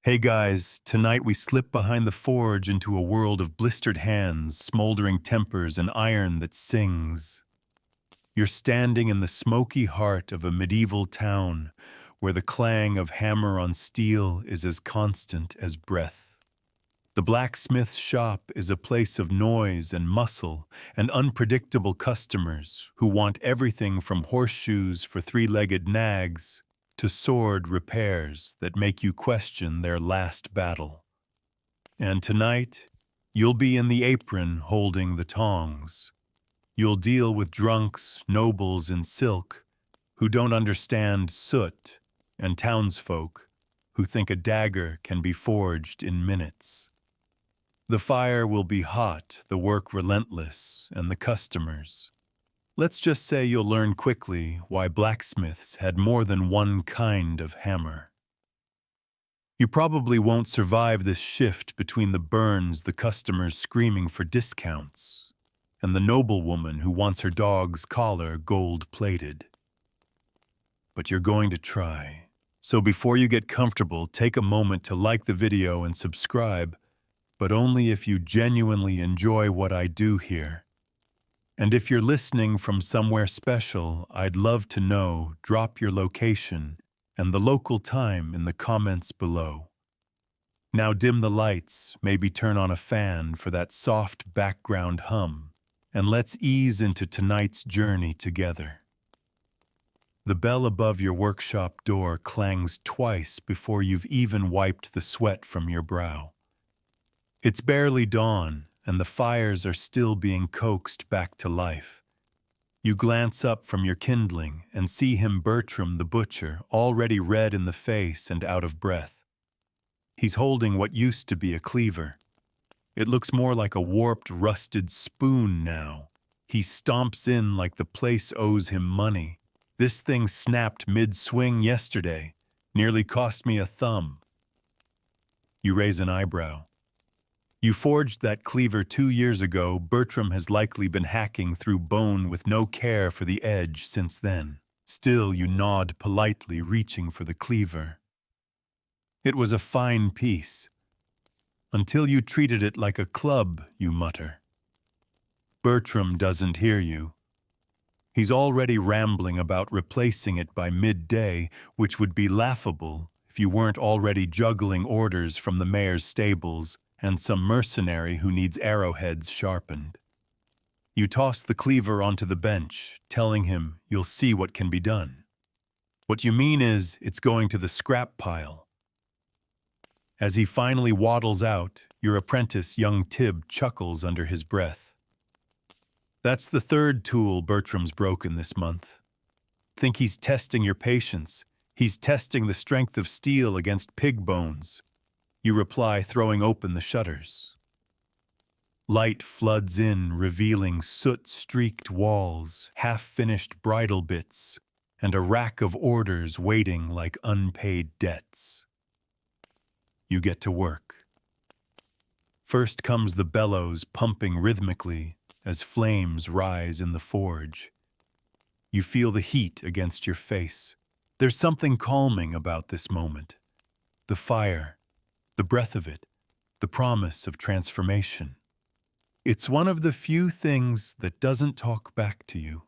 Hey guys, tonight we slip behind the forge into a world of blistered hands, smoldering tempers, and iron that sings. You're standing in the smoky heart of a medieval town where the clang of hammer on steel is as constant as breath. The blacksmith's shop is a place of noise and muscle and unpredictable customers who want everything from horseshoes for three-legged nags to sword repairs that make you question their last battle. And tonight, you'll be in the apron holding the tongs. You'll deal with drunks, nobles in silk, who don't understand soot, and townsfolk who think a dagger can be forged in minutes. The fire will be hot, the work relentless, and the customers. Let's just say you'll learn quickly why blacksmiths had more than one kind of hammer. You probably won't survive this shift between the burns, the customers screaming for discounts, and the noblewoman who wants her dog's collar gold-plated. But you're going to try. So before you get comfortable, take a moment to like the video and subscribe, but only if you genuinely enjoy what I do here. And if you're listening from somewhere special, I'd love to know. Drop your location and the local time in the comments below. Now dim the lights, maybe turn on a fan for that soft background hum, and let's ease into tonight's journey together. The bell above your workshop door clangs twice before you've even wiped the sweat from your brow. It's barely dawn, and the fires are still being coaxed back to life. You glance up from your kindling and see him, Bertram the butcher, already red in the face and out of breath. He's holding what used to be a cleaver. It looks more like a warped, rusted spoon now. He stomps in like the place owes him money. This thing snapped mid-swing yesterday, nearly cost me a thumb. You raise an eyebrow. You forged that cleaver 2 years ago. Bertram has likely been hacking through bone with no care for the edge since then. Still, you nod politely, reaching for the cleaver. It was a fine piece. Until you treated it like a club, you mutter. Bertram doesn't hear you. He's already rambling about replacing it by midday, which would be laughable if you weren't already juggling orders from the mayor's stables and some mercenary who needs arrowheads sharpened. You toss the cleaver onto the bench, telling him you'll see what can be done. What you mean is it's going to the scrap pile. As he finally waddles out, your apprentice, young Tib, chuckles under his breath. That's the third tool Bertram's broken this month. Think he's testing your patience. He's testing the strength of steel against pig bones. You reply, throwing open the shutters. Light floods in, revealing soot-streaked walls, half-finished bridle bits, and a rack of orders waiting like unpaid debts. You get to work. First comes the bellows pumping rhythmically as flames rise in the forge. You feel the heat against your face. There's something calming about this moment. The fire, the breath of it, the promise of transformation. It's one of the few things that doesn't talk back to you.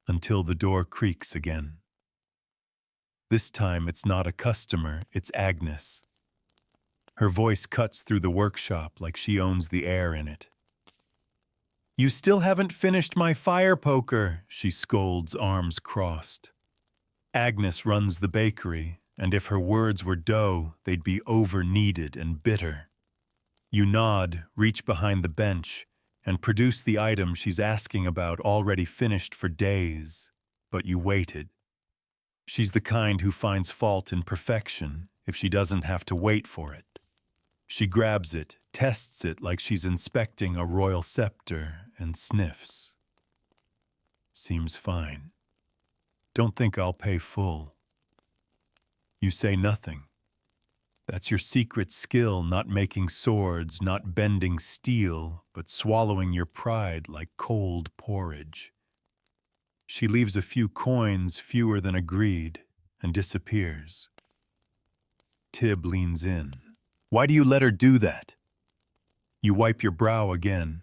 Until the door creaks again. This time it's not a customer, it's Agnes. Her voice cuts through the workshop like she owns the air in it. "You still haven't finished my fire poker," she scolds, arms crossed. Agnes runs the bakery, and if her words were dough, they'd be over-kneaded and bitter. You nod, reach behind the bench, and produce the item she's asking about, already finished for days. But you waited. She's the kind who finds fault in perfection if she doesn't have to wait for it. She grabs it, tests it like she's inspecting a royal scepter, and sniffs. Seems fine. Don't think I'll pay full. You say nothing. That's your secret skill, not making swords, not bending steel, but swallowing your pride like cold porridge. She leaves a few coins, fewer than agreed, and disappears. Tib leans in. Why do you let her do that? You wipe your brow again.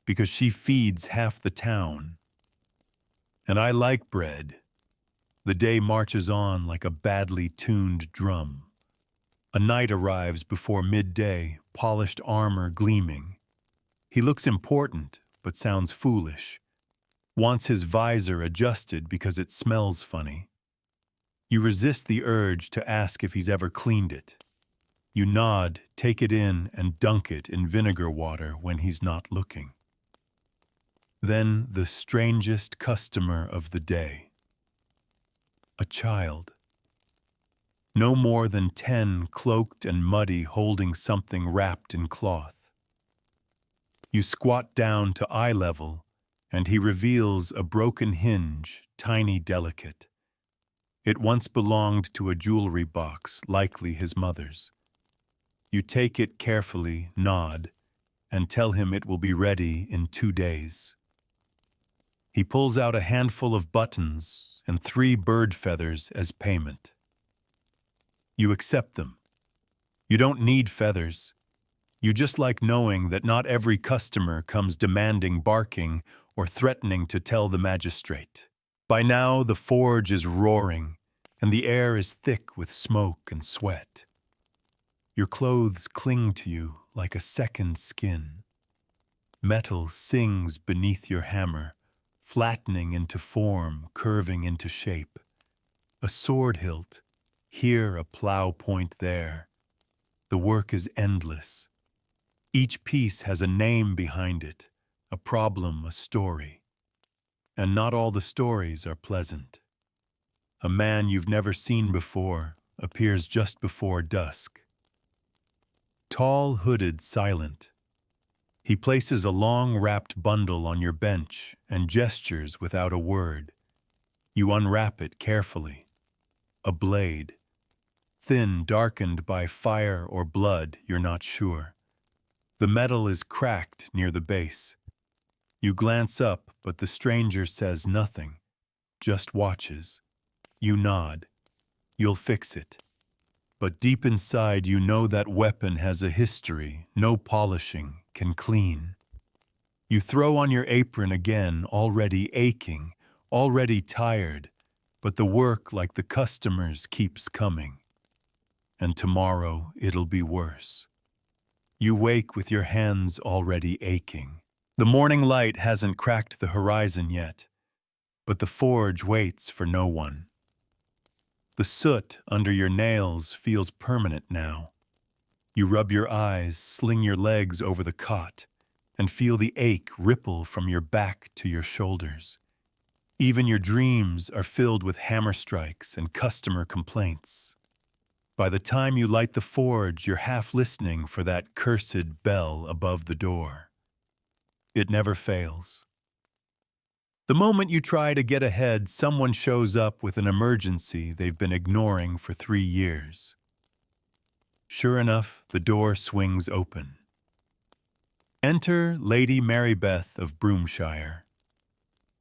Because she feeds half the town. And I like bread. The day marches on like a badly tuned drum. A knight arrives before midday, polished armor gleaming. He looks important, but sounds foolish. Wants his visor adjusted because it smells funny. You resist the urge to ask if he's ever cleaned it. You nod, take it in, and dunk it in vinegar water when he's not looking. Then the strangest customer of the day. A child. No more than 10, cloaked and muddy, holding something wrapped in cloth. You squat down to eye level, and he reveals a broken hinge, tiny, delicate. It once belonged to a jewelry box, likely his mother's. You take it carefully, nod, and tell him it will be ready in 2 days. He pulls out a handful of buttons and 3 bird feathers as payment. You accept them. You don't need feathers. You just like knowing that not every customer comes demanding barking or threatening to tell the magistrate. By now, the forge is roaring, and the air is thick with smoke and sweat. Your clothes cling to you like a second skin. Metal sings beneath your hammer, flattening into form, curving into shape. A sword hilt, here a plow point there. The work is endless. Each piece has a name behind it, a problem, a story. And not all the stories are pleasant. A man you've never seen before appears just before dusk. Tall, hooded, silent. He places a long wrapped bundle on your bench and gestures without a word. You unwrap it carefully. A blade. Thin, darkened by fire or blood, you're not sure. The metal is cracked near the base. You glance up, but the stranger says nothing, just watches. You nod. You'll fix it. But deep inside you know that weapon has a history, no polishing can clean. You throw on your apron again, already aching, already tired, but the work, like the customers, keeps coming. And tomorrow it'll be worse. You wake with your hands already aching. The morning light hasn't cracked the horizon yet, but the forge waits for no one. The soot under your nails feels permanent now. You rub your eyes, sling your legs over the cot, and feel the ache ripple from your back to your shoulders. Even your dreams are filled with hammer strikes and customer complaints. By the time you light the forge, you're half listening for that cursed bell above the door. It never fails. The moment you try to get ahead, someone shows up with an emergency they've been ignoring for 3 years. Sure enough, the door swings open. Enter Lady Mary Beth of Broomshire.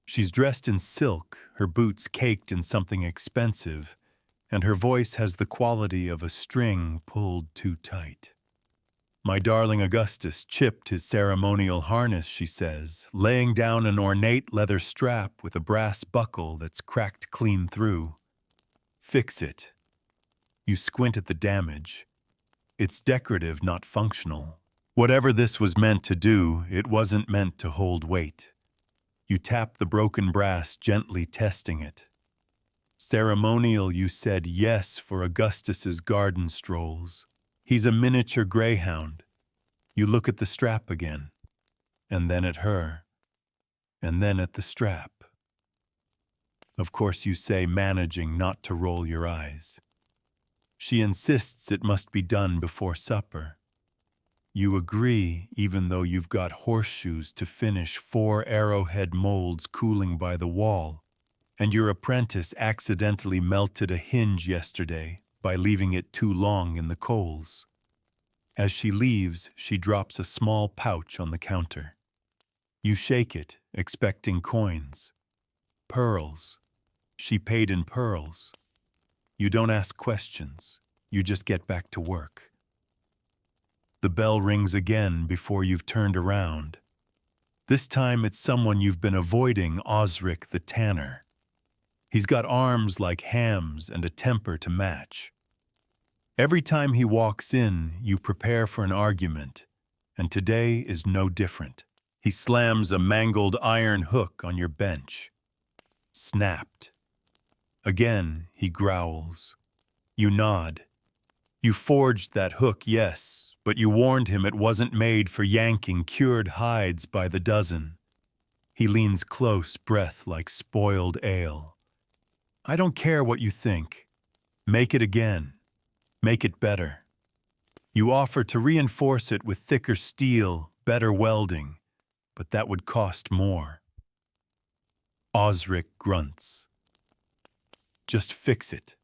She's dressed in silk, her boots caked in something expensive, and her voice has the quality of a string pulled too tight. My darling Augustus chipped his ceremonial harness, she says, laying down an ornate leather strap with a brass buckle that's cracked clean through. Fix it. You squint at the damage. It's decorative, not functional. Whatever this was meant to do, it wasn't meant to hold weight. You tap the broken brass, gently testing it. Ceremonial, you said yes for Augustus's garden strolls. He's a miniature greyhound. You look at the strap again, and then at her, and then at the strap. Of course, you say, managing not to roll your eyes. She insists it must be done before supper. You agree, even though you've got horseshoes to finish 4 arrowhead molds cooling by the wall, and your apprentice accidentally melted a hinge yesterday by leaving it too long in the coals. As she leaves, she drops a small pouch on the counter. You shake it, expecting coins. Pearls. She paid in pearls. You don't ask questions. You just get back to work. The bell rings again before you've turned around. This time it's someone you've been avoiding, Osric the tanner. He's got arms like hams and a temper to match. Every time he walks in, you prepare for an argument, and today is no different. He slams a mangled iron hook on your bench. Snapped. Again, he growls. You nod. You forged that hook, yes, but you warned him it wasn't made for yanking cured hides by the dozen. He leans close, breath like spoiled ale. I don't care what you think. Make it again. Make it better. You offer to reinforce it with thicker steel, better welding, but that would cost more. Osric grunts. Just fix it.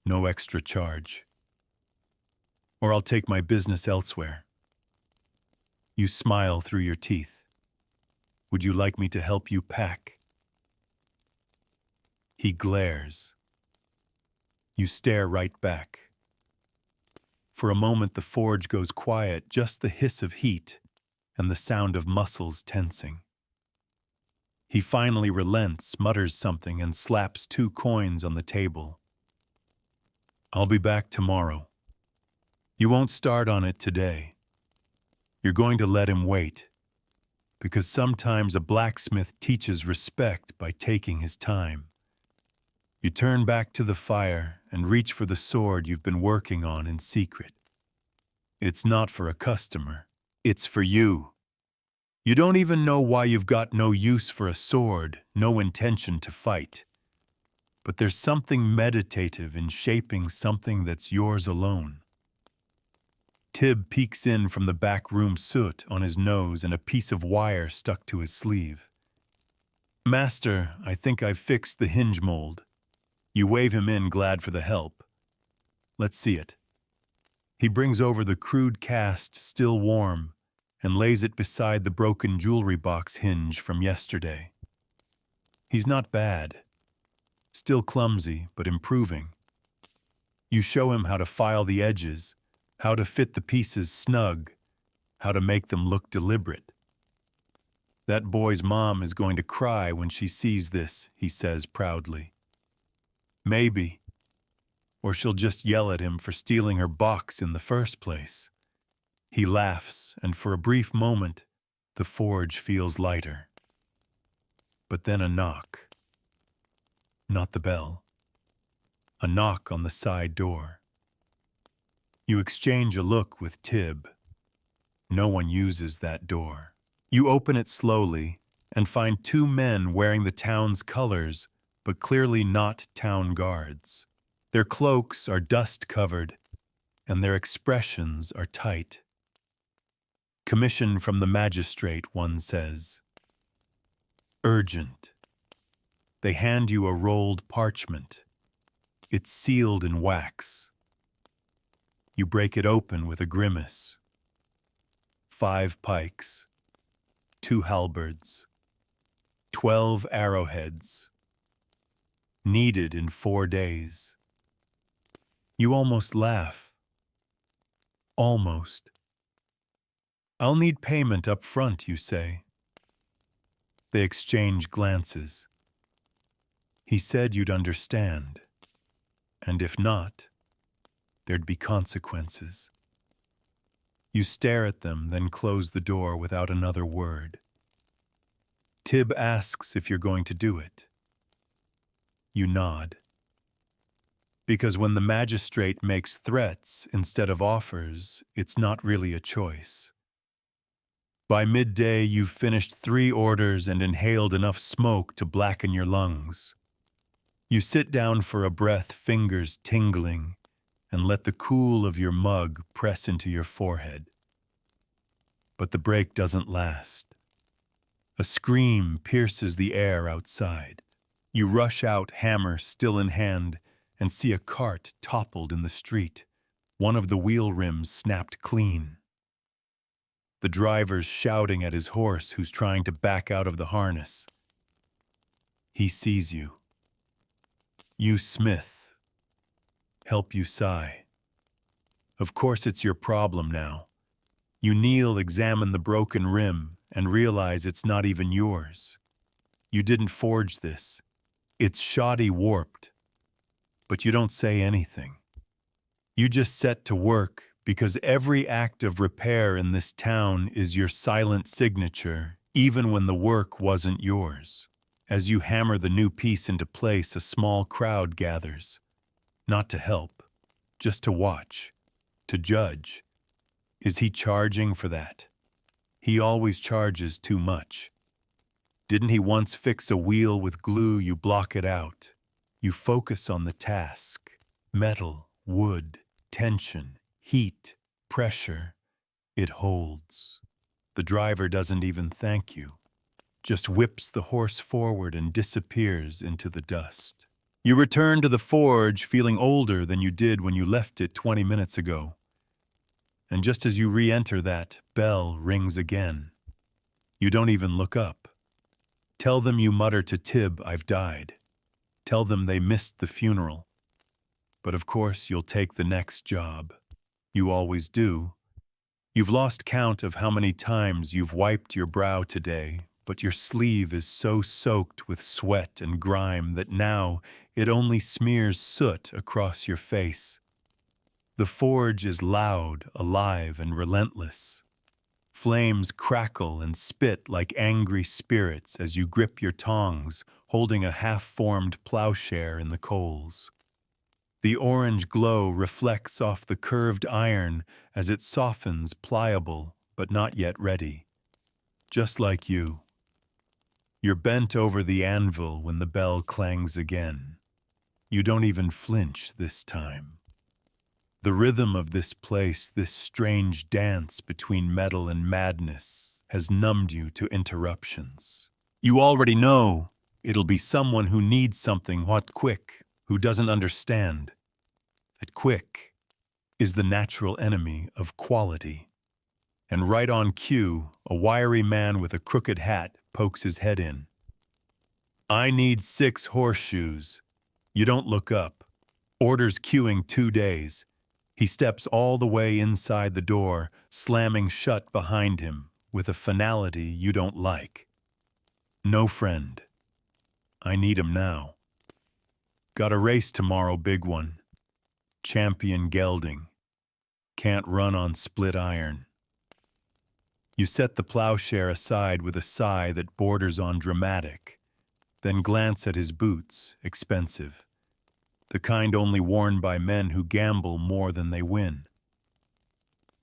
No extra charge. Or I'll take my business elsewhere. You smile through your teeth. Would you like me to help you pack? He glares. You stare right back. For a moment the forge goes quiet, just the hiss of heat and the sound of muscles tensing. He finally relents, mutters something, and slaps 2 coins on the table. I'll be back tomorrow. You won't start on it today. You're going to let him wait, because sometimes a blacksmith teaches respect by taking his time. You turn back to the fire and reach for the sword you've been working on in secret. It's not for a customer. It's for you. You don't even know why you've got no use for a sword, no intention to fight. But there's something meditative in shaping something that's yours alone. Tib peeks in from the back room, soot on his nose and a piece of wire stuck to his sleeve. Master, I think I've fixed the hinge mold. You wave him in, glad for the help. Let's see it. He brings over the crude cast, still warm, and lays it beside the broken jewelry box hinge from yesterday. He's not bad. Still clumsy, but improving. You show him how to file the edges, how to fit the pieces snug, how to make them look deliberate. That boy's mom is going to cry when she sees this, he says proudly. Maybe. Or she'll just yell at him for stealing her box in the first place. He laughs, and for a brief moment, the forge feels lighter. But then a knock. Not the bell. A knock on the side door. You exchange a look with Tib. No one uses that door. You open it slowly and find 2 men wearing the town's colors, but clearly not town guards. Their cloaks are dust-covered, and their expressions are tight. Commission from the magistrate, one says. Urgent. They hand you a rolled parchment. It's sealed in wax. You break it open with a grimace. 5 pikes, 2 halberds, 12 arrowheads. Needed in 4 days. You almost laugh. Almost. I'll need payment up front, you say. They exchange glances. He said you'd understand. And if not, there'd be consequences. You stare at them, then close the door without another word. Tib asks if you're going to do it. You nod. Because when the magistrate makes threats instead of offers, it's not really a choice. By midday, you've finished 3 orders and inhaled enough smoke to blacken your lungs. You sit down for a breath, fingers tingling, and let the cool of your mug press into your forehead. But the break doesn't last. A scream pierces the air outside. You rush out, hammer still in hand, and see a cart toppled in the street. One of the wheel rims snapped clean. The driver's shouting at his horse, who's trying to back out of the harness. He sees you. You Smith. help you sigh. Of course it's your problem now. You kneel, examine the broken rim, and realize it's not even yours. You didn't forge this. It's shoddy warped. But you don't say anything. You just set to work because every act of repair in this town is your silent signature, even when the work wasn't yours. As you hammer the new piece into place, a small crowd gathers. Not to help, just to watch, to judge. Is he charging for that? He always charges too much. Didn't he once fix a wheel with glue? You block it out. You focus on the task. Metal, wood, tension, heat, pressure. It holds. The driver doesn't even thank you. Just whips the horse forward and disappears into the dust. You return to the forge feeling older than you did when you left it 20 minutes ago. And just as you re-enter, that bell rings again. You don't even look up. Tell them you mutter to Tib, "I've died." Tell them they missed the funeral. But of course you'll take the next job. You always do. You've lost count of how many times you've wiped your brow today, but your sleeve is so soaked with sweat and grime that now it only smears soot across your face. The forge is loud, alive, and relentless. Flames crackle and spit like angry spirits as you grip your tongs, holding a half-formed plowshare in the coals. The orange glow reflects off the curved iron as it softens, pliable, but not yet ready. Just like you. You're bent over the anvil when the bell clangs again. You don't even flinch this time. The rhythm of this place, this strange dance between metal and madness, has numbed you to interruptions. You already know it'll be someone who needs something quick, who doesn't understand. That quick is the natural enemy of quality. And right on cue, a wiry man with a crooked hat pokes his head in. "I need 6 horseshoes." You don't look up. Orders queuing 2 days. He steps all the way inside the door, slamming shut behind him with a finality you don't like. "No, friend. I need 'em now. Got a race tomorrow, big one. Champion gelding. Can't run on split iron." You set the plowshare aside with a sigh that borders on dramatic, then glance at his boots, expensive. The kind only worn by men who gamble more than they win.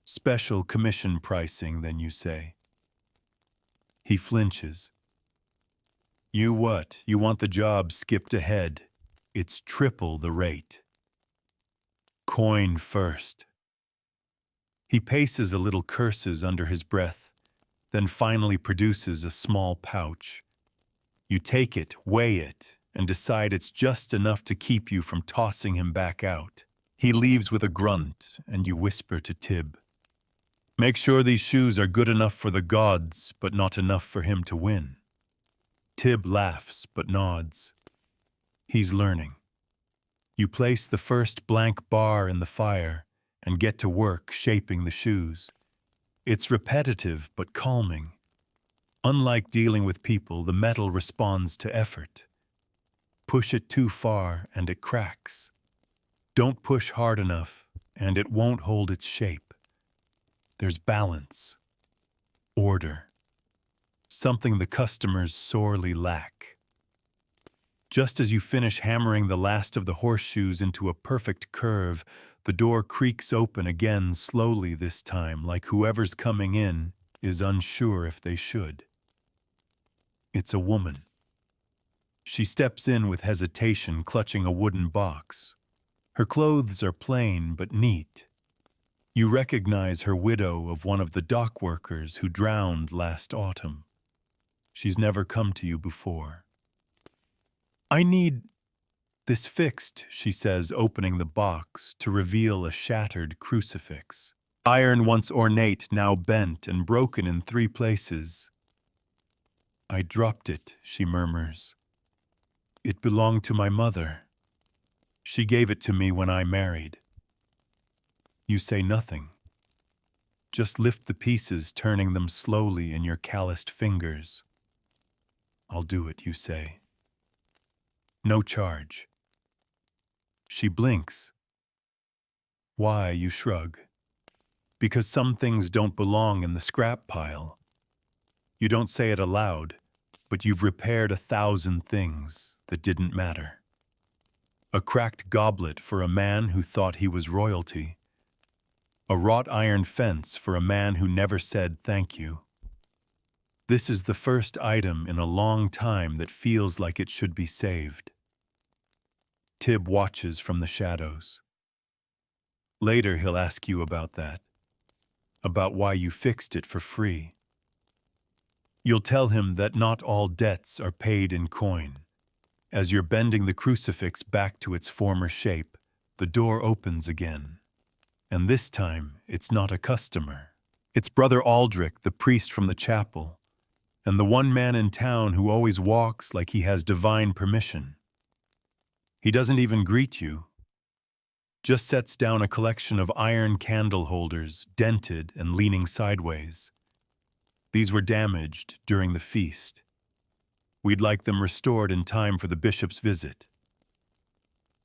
"Special commission pricing," then you say. He flinches. "You what? You want the job skipped ahead. It's triple the rate. Coin first." He paces a little, curses under his breath, then finally produces a small pouch. You take it, weigh it, and decide it's just enough to keep you from tossing him back out. He leaves with a grunt, and you whisper to Tib, "Make sure these shoes are good enough for the gods, but not enough for him to win." Tib laughs, but nods. He's learning. You place the first blank bar in the fire and get to work shaping the shoes. It's repetitive but calming. Unlike dealing with people, the metal responds to effort. Push it too far and it cracks. Don't push hard enough and it won't hold its shape. There's balance, order, something the customers sorely lack. Just as you finish hammering the last of the horseshoes into a perfect curve, the door creaks open again, slowly this time, like whoever's coming in is unsure if they should. It's a woman. She steps in with hesitation, clutching a wooden box. Her clothes are plain but neat. You recognize her, widow of one of the dock workers who drowned last autumn. She's never come to you before. "I need this fixed," she says, opening the box to reveal a shattered crucifix. Iron once ornate, now bent and broken in 3 places. "I dropped it," she murmurs. "It belonged to my mother." She gave it to me when I married. You say nothing. Just lift the pieces, turning them slowly in your calloused fingers. I'll do it, you say. No charge. She blinks. Why, you shrug. Because some things don't belong in the scrap pile. You don't say it aloud, but you've repaired 1,000 things that didn't matter. A cracked goblet for a man who thought he was royalty. A wrought iron fence for a man who never said thank you. This is the first item in a long time that feels like it should be saved. Tib watches from the shadows. Later he'll ask you about that, about why you fixed it for free. You'll tell him that not all debts are paid in coin. As you're bending the crucifix back to its former shape, the door opens again. And this time, it's not a customer. It's Brother Aldrich, the priest from the chapel, and the one man in town who always walks like he has divine permission. He doesn't even greet you, just sets down a collection of iron candle holders, dented and leaning sideways. These were damaged during the feast. We'd like them restored in time for the bishop's visit.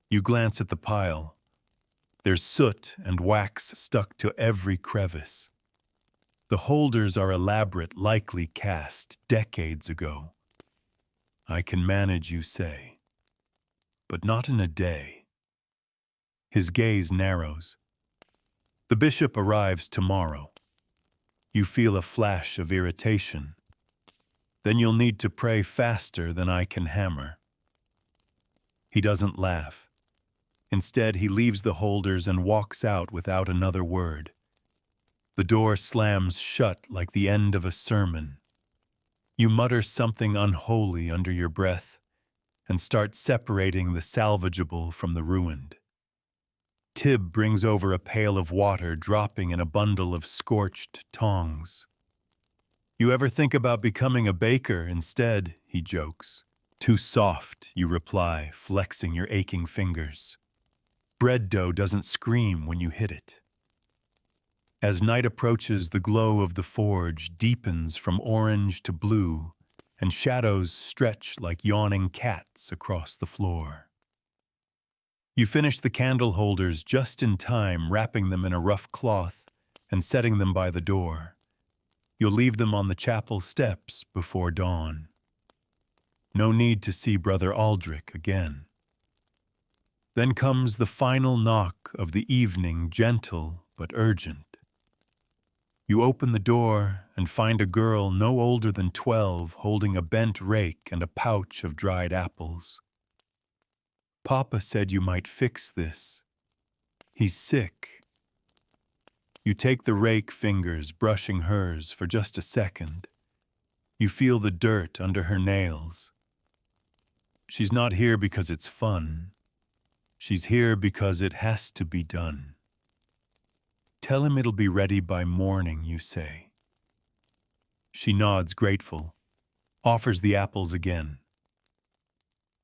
You glance at the pile. There's soot and wax stuck to every crevice. The holders are elaborate, likely cast decades ago. I can manage, you say, but not in a day. His gaze narrows. The bishop arrives tomorrow. You feel a flash of irritation. Then you'll need to pray faster than I can hammer. He doesn't laugh. Instead, he leaves the holders and walks out without another word. The door slams shut like the end of a sermon. You mutter something unholy under your breath and start separating the salvageable from the ruined. Tib brings over a pail of water, dropping in a bundle of scorched tongs. You ever think about becoming a baker instead, he jokes. Too soft, you reply, flexing your aching fingers. Bread dough doesn't scream when you hit it. As night approaches, the glow of the forge deepens from orange to blue, and shadows stretch like yawning cats across the floor. You finish the candle holders just in time, wrapping them in a rough cloth and setting them by the door. You'll leave them on the chapel steps before dawn. No need to see Brother Aldrich again. Then comes the final knock of the evening, gentle but urgent. You open the door and find a girl no older than 12 holding a bent rake and a pouch of dried apples. Papa said you might fix this. He's sick. You take the rake, fingers brushing hers for just a second. You feel the dirt under her nails. She's not here because it's fun. She's here because it has to be done. Tell him it'll be ready by morning, you say. She nods, grateful, offers the apples again.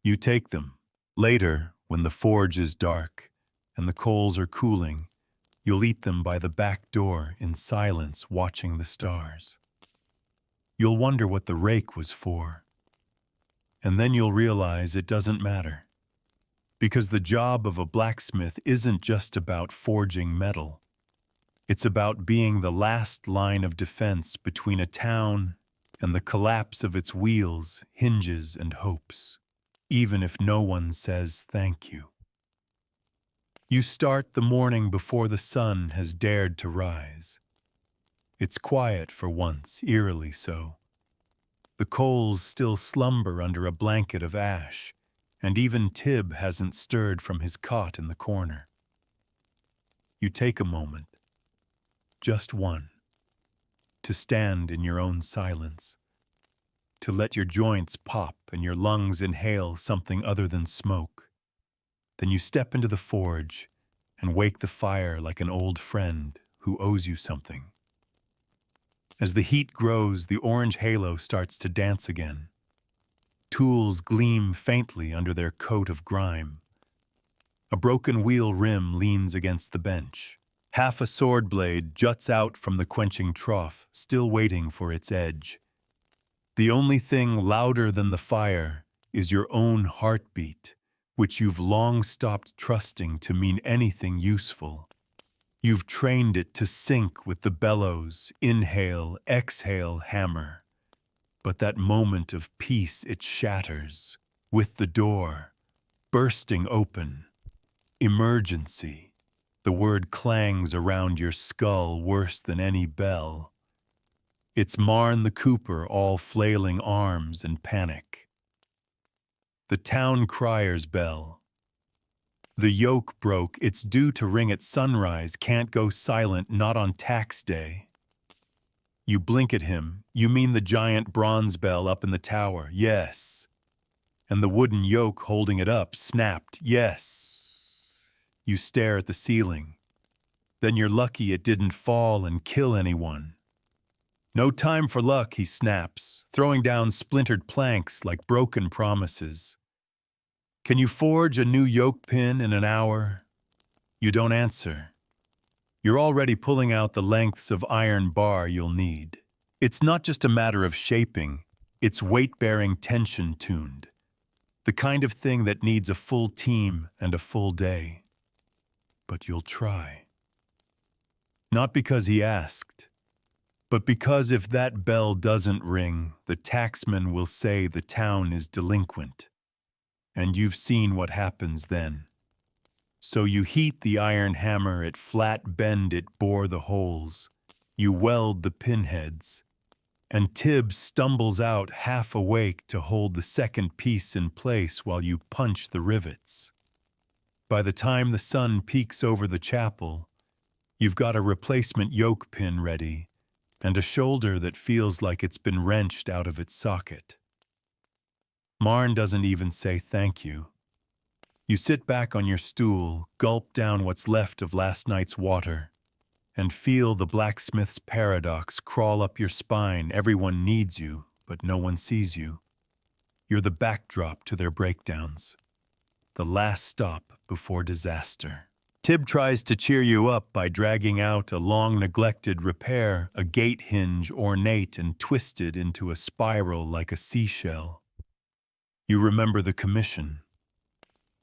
You take them. Later, when the forge is dark and the coals are cooling, you'll eat them by the back door in silence, watching the stars. You'll wonder what the rake was for. And then you'll realize it doesn't matter. Because the job of a blacksmith isn't just about forging metal. It's about being the last line of defense between a town and the collapse of its wheels, hinges, and hopes, even if no one says thank you. You start the morning before the sun has dared to rise. It's quiet for once, eerily so. The coals still slumber under a blanket of ash, and even Tib hasn't stirred from his cot in the corner. You take a moment, just one, to stand in your own silence, to let your joints pop and your lungs inhale something other than smoke. Then you step into the forge and wake the fire like an old friend who owes you something. As the heat grows, the orange halo starts to dance again. Tools gleam faintly under their coat of grime. A broken wheel rim leans against the bench. Half a sword blade juts out from the quenching trough, still waiting for its edge. The only thing louder than the fire is your own heartbeat, which you've long stopped trusting to mean anything useful. You've trained it to sync with the bellows, inhale, exhale hammer. But that moment of peace it shatters, with the door bursting open. Emergency. The word clangs around your skull worse than any bell. It's Marn the Cooper, all flailing arms and panic. The town crier's bell. The yoke broke, it's due to ring at sunrise, can't go silent, not on tax day. You blink at him, you mean the giant bronze bell up in the tower, yes. And the wooden yoke holding it up snapped, yes. You stare at the ceiling. Then you're lucky it didn't fall and kill anyone. No time for luck, he snaps, throwing down splintered planks like broken promises. Can you forge a new yoke pin in an hour? You don't answer. You're already pulling out the lengths of iron bar you'll need. It's not just a matter of shaping, it's weight-bearing tension tuned. The kind of thing that needs a full team and a full day. But you'll try. Not because he asked, but because if that bell doesn't ring, the taxman will say the town is delinquent. And you've seen what happens then. So you heat the iron hammer at flat bend it bore the holes. You weld the pinheads. And Tib stumbles out half awake to hold the second piece in place while you punch the rivets. By the time the sun peeks over the chapel, you've got a replacement yoke pin ready and a shoulder that feels like it's been wrenched out of its socket. Marn doesn't even say thank you. You sit back on your stool, gulp down what's left of last night's water, and feel the blacksmith's paradox crawl up your spine. Everyone needs you, but no one sees you. You're the backdrop to their breakdowns, the last stop before disaster. Tib tries to cheer you up by dragging out a long-neglected repair, a gate hinge ornate and twisted into a spiral like a seashell. You remember the commission.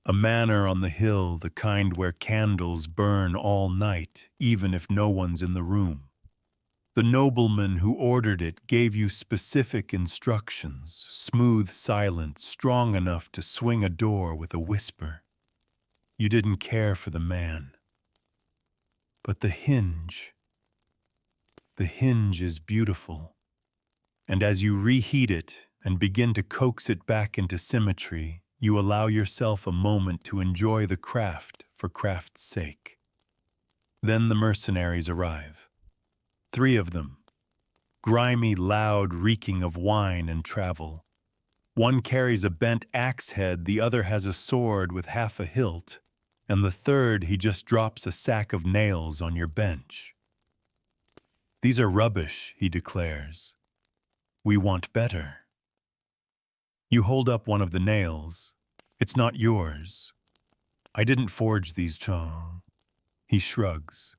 A manor on the hill, the kind where candles burn all night, even if no one's in the room. The nobleman who ordered it gave you specific instructions, smooth silence, strong enough to swing a door with a whisper. You didn't care for the man. But the hinge is beautiful. And as you reheat it and begin to coax it back into symmetry, you allow yourself a moment to enjoy the craft for craft's sake. Then the mercenaries arrive. 3 of them. Grimy, loud, reeking of wine and travel. One carries a bent axe head, the other has a sword with half a hilt, and the third he just drops a sack of nails on your bench. These are rubbish, he declares. We want better. You hold up one of the nails. It's not yours. I didn't forge these. He shrugs.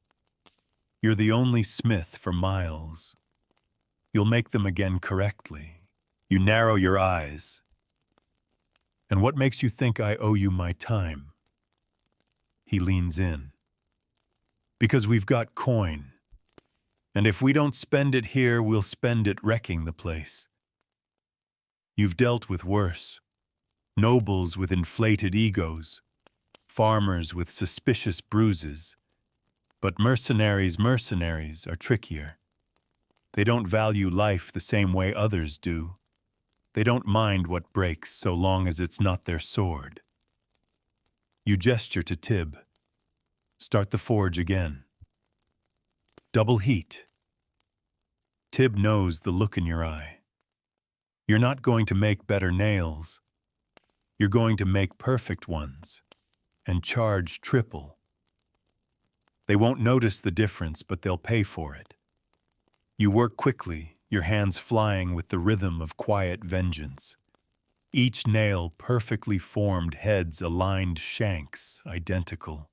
You're the only smith for miles. You'll make them again correctly. You narrow your eyes. And what makes you think I owe you my time? He leans in. Because we've got coin. And if we don't spend it here, we'll spend it wrecking the place. You've dealt with worse. Nobles with inflated egos. Farmers with suspicious bruises. But mercenaries are trickier. They don't value life the same way others do. They don't mind what breaks so long as it's not their sword. You gesture to Tib. Start the forge again. Double heat. Tib knows the look in your eye. You're not going to make better nails. You're going to make perfect ones, and charge triple. They won't notice the difference, but they'll pay for it. You work quickly, your hands flying with the rhythm of quiet vengeance. Each nail perfectly formed heads aligned shanks, identical.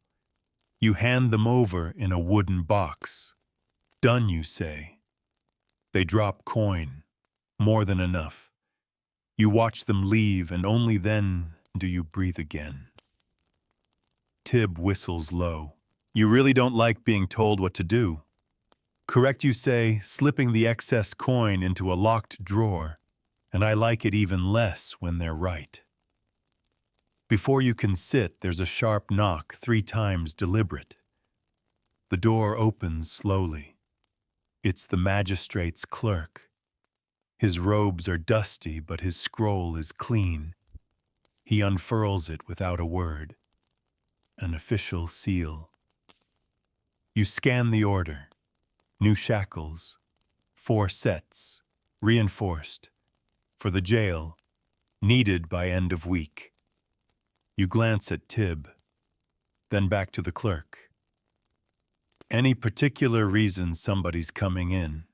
You hand them over in a wooden box. Done, you say. They drop coin. More than enough. You watch them leave, and only then do you breathe again. Tib whistles low. You really don't like being told what to do. Correct, you say, slipping the excess coin into a locked drawer, and I like it even less when they're right. Before you can sit, there's a sharp knock, 3 times deliberate. The door opens slowly. It's the magistrate's clerk. His robes are dusty, but his scroll is clean. He unfurls it without a word. An official seal. You scan the order. New shackles. 4 sets. Reinforced. For the jail. Needed by end of week. You glance at Tib. Then back to the clerk. Any particular reason somebody's coming in?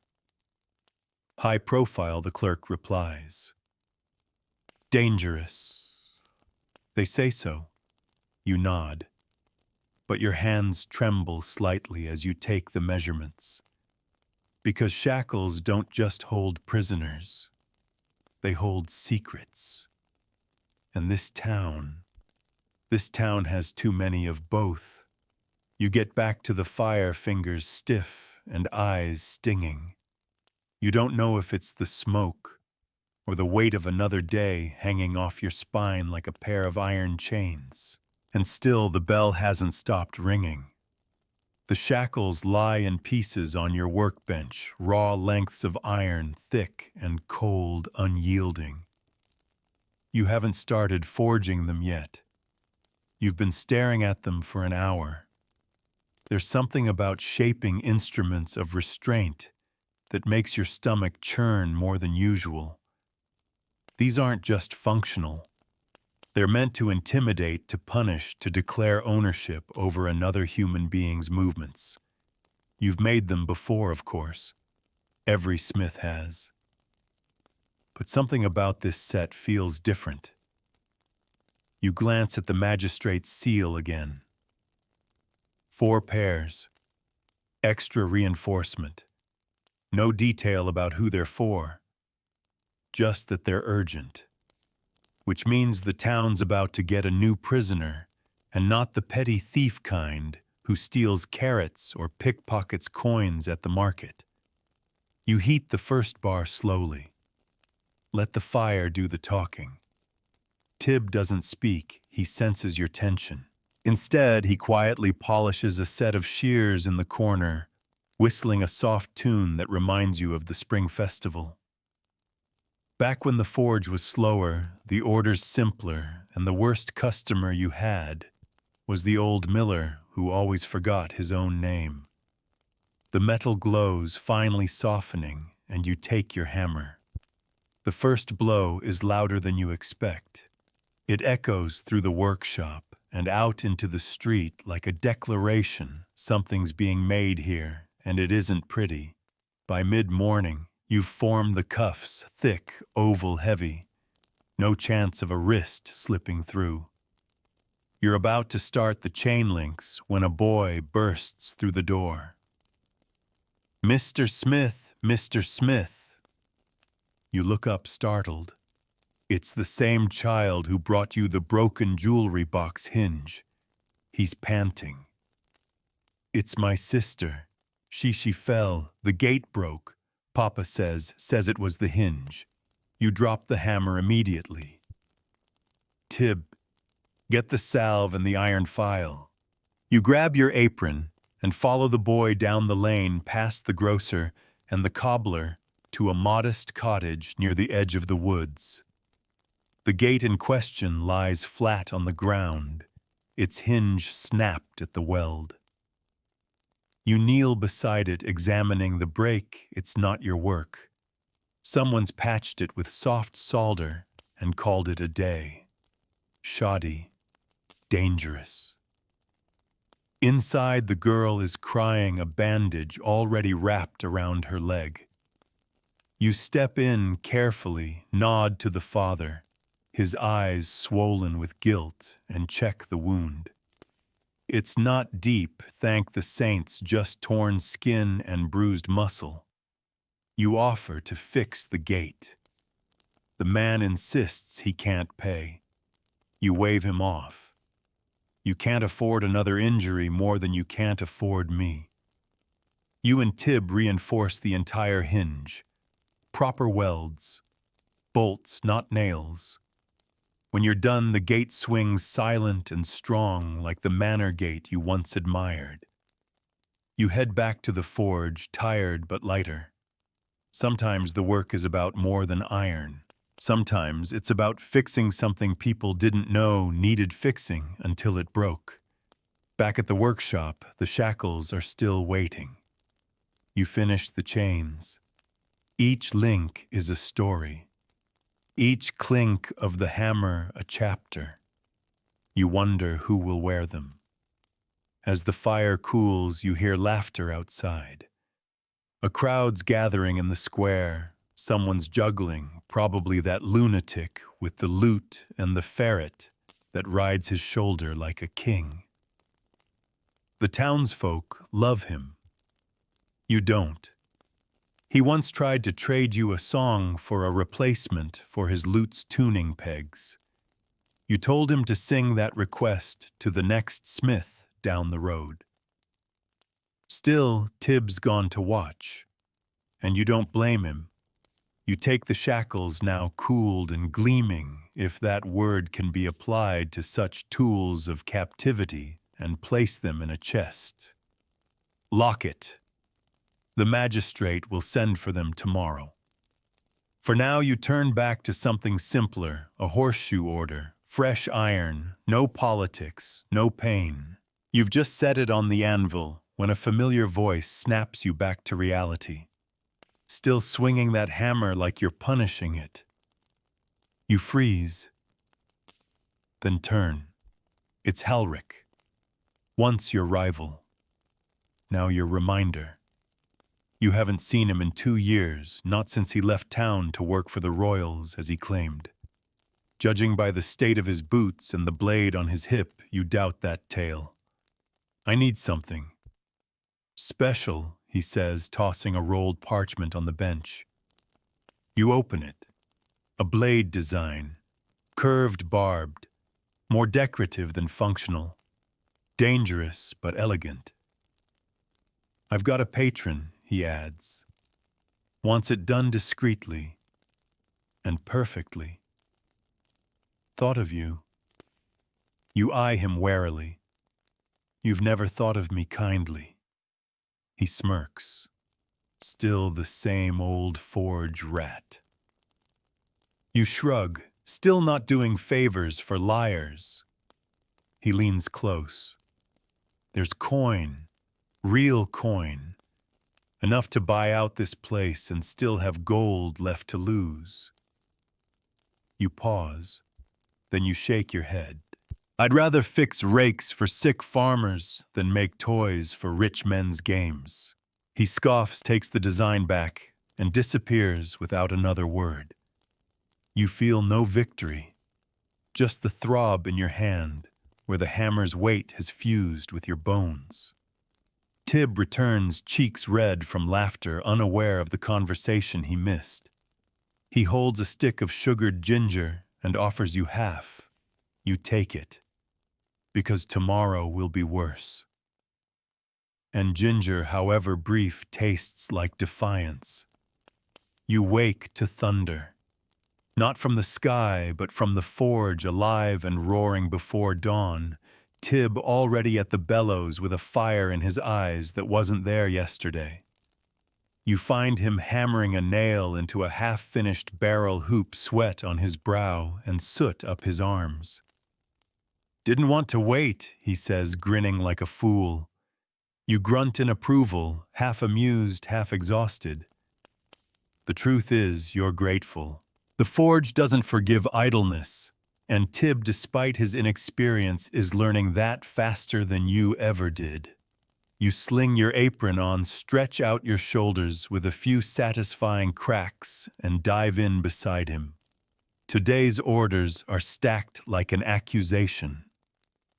High profile, the clerk replies. Dangerous. They say so. You nod. But your hands tremble slightly as you take the measurements. Because shackles don't just hold prisoners. They hold secrets. And this town has too many of both. You get back to the fire, fingers stiff and eyes stinging. You don't know if it's the smoke or the weight of another day hanging off your spine like a pair of iron chains. And still the bell hasn't stopped ringing. The shackles lie in pieces on your workbench, raw lengths of iron, thick and cold, unyielding. You haven't started forging them yet. You've been staring at them for an hour. There's something about shaping instruments of restraint that makes your stomach churn more than usual. These aren't just functional. They're meant to intimidate, to punish, to declare ownership over another human being's movements. You've made them before, of course. Every smith has. But something about this set feels different. You glance at the magistrate's seal again. 4 pairs. Extra reinforcement. No detail about who they're for. Just that they're urgent. Which means the town's about to get a new prisoner, and not the petty thief kind who steals carrots or pickpockets coins at the market. You heat the first bar slowly. Let the fire do the talking. Tib doesn't speak, he senses your tension. Instead, he quietly polishes a set of shears in the corner, whistling a soft tune that reminds you of the spring festival. Back when the forge was slower, the orders simpler, and the worst customer you had was the old miller who always forgot his own name. The metal glows, finally softening, and you take your hammer. The first blow is louder than you expect. It echoes through the workshop and out into the street like a declaration. Something's being made here, and it isn't pretty. By mid-morning, you've formed the cuffs, thick, oval, heavy. No chance of a wrist slipping through. You're about to start the chain links when a boy bursts through the door. Mr. Smith, Mr. Smith. You look up startled. It's the same child who brought you the broken jewelry box hinge. He's panting. It's my sister. She fell. The gate broke. Papa says it was the hinge. You drop the hammer immediately. Tib, get the salve and the iron file. You grab your apron and follow the boy down the lane past the grocer and the cobbler to a modest cottage near the edge of the woods. The gate in question lies flat on the ground, its hinge snapped at the weld. You kneel beside it, examining the break. It's not your work. Someone's patched it with soft solder and called it a day. Shoddy. Dangerous. Inside, the girl is crying, a bandage already wrapped around her leg. You step in carefully, nod to the father. his eyes swollen with guilt, and check the wound. It's not deep, thank the saints, just torn skin and bruised muscle. You offer to fix the gate. The man insists he can't pay. You wave him off. You can't afford another injury more than you can't afford me. You and Tib reinforce the entire hinge. Proper welds. Bolts, not nails. When you're done, the gate swings silent and strong like the manor gate you once admired. You head back to the forge, tired but lighter. Sometimes the work is about more than iron. Sometimes it's about fixing something people didn't know needed fixing until it broke. Back at the workshop, the shackles are still waiting. You finish the chains. Each link is a story. Each clink of the hammer a chapter. You wonder who will wear them. As the fire cools, you hear laughter outside. A crowd's gathering in the square. Someone's juggling, probably that lunatic with the lute and the ferret that rides his shoulder like a king. The townsfolk love him. You don't. He once tried to trade you a song for a replacement for his lute's tuning pegs. You told him to sing that request to the next smith down the road. Still, Tib's gone to watch, and you don't blame him. You take the shackles now cooled and gleaming, if that word can be applied to such tools of captivity, and place them in a chest. Lock it. The magistrate will send for them tomorrow. For now you turn back to something simpler, a horseshoe order, fresh iron, no politics, no pain. You've just set it on the anvil when a familiar voice snaps you back to reality. Still swinging that hammer like you're punishing it. You freeze. Then turn. It's Halric. Once your rival. Now your reminder. You haven't seen him in 2 years, not since he left town to work for the royals, as he claimed. Judging by the state of his boots and the blade on his hip, you doubt that tale. I need something. Special, he says, tossing a rolled parchment on the bench. You open it. A blade design. Curved, barbed. More decorative than functional. Dangerous, but elegant. I've got a patron, he adds. Wants it done discreetly. And perfectly. Thought of you. You eye him warily. You've never thought of me kindly. He smirks. Still the same old forge rat. You shrug, still not doing favors for liars. He leans close. There's coin, real coin, enough to buy out this place and still have gold left to lose. You pause, then you shake your head. I'd rather fix rakes for sick farmers than make toys for rich men's games. He scoffs, takes the design back, and disappears without another word. You feel no victory, just the throb in your hand where the hammer's weight has fused with your bones. Tib returns, cheeks red from laughter, unaware of the conversation he missed. He holds a stick of sugared ginger and offers you half. You take it, because tomorrow will be worse. And ginger, however brief, tastes like defiance. You wake to thunder. Not from the sky, but from the forge, alive and roaring before dawn. Tib already at the bellows with a fire in his eyes that wasn't there yesterday. You find him hammering a nail into a half-finished barrel hoop, sweat on his brow and soot up his arms. Didn't want to wait, he says, grinning like a fool. You grunt in approval, half amused, half exhausted. The truth is, you're grateful. The forge doesn't forgive idleness, and Tib, despite his inexperience, is learning that faster than you ever did. You sling your apron on, stretch out your shoulders with a few satisfying cracks, and dive in beside him. Today's orders are stacked like an accusation.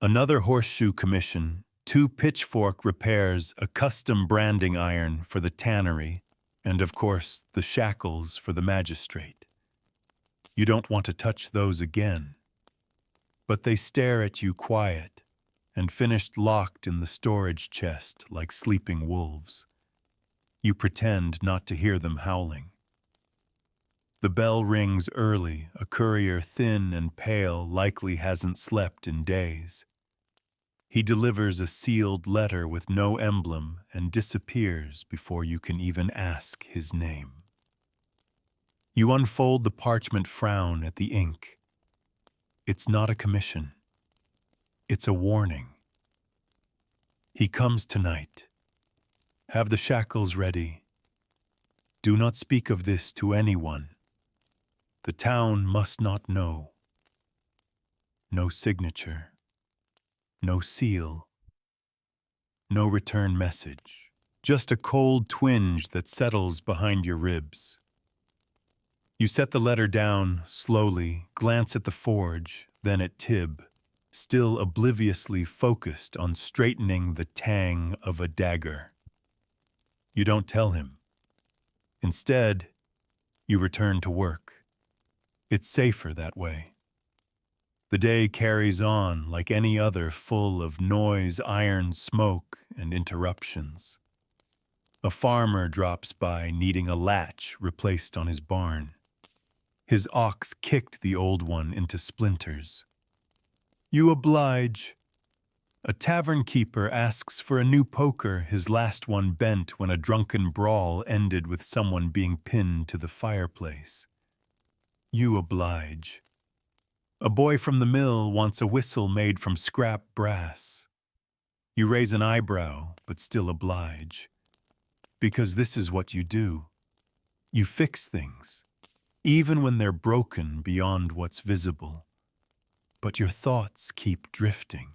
Another horseshoe commission, 2 pitchfork repairs, a custom branding iron for the tannery, and of course, the shackles for the magistrate. You don't want to touch those again. But they stare at you quiet, and finished locked in the storage chest like sleeping wolves. You pretend not to hear them howling. The bell rings early, a courier thin and pale likely hasn't slept in days. He delivers a sealed letter with no emblem and disappears before you can even ask his name. You unfold the parchment, frown at the ink. It's not a commission. It's a warning. He comes tonight. Have the shackles ready. Do not speak of this to anyone. The town must not know. No signature. No seal. No return message. Just a cold twinge that settles behind your ribs. You set the letter down slowly, glance at the forge, then at Tib, still obliviously focused on straightening the tang of a dagger. You don't tell him. Instead, you return to work. It's safer that way. The day carries on like any other, full of noise, iron, smoke, and interruptions. A farmer drops by needing a latch replaced on his barn. His ox kicked the old one into splinters. You oblige. A tavern keeper asks for a new poker, his last one bent when a drunken brawl ended with someone being pinned to the fireplace. You oblige. A boy from the mill wants a whistle made from scrap brass. You raise an eyebrow, but still oblige. Because this is what you do. You fix things, even when they're broken beyond what's visible. But your thoughts keep drifting.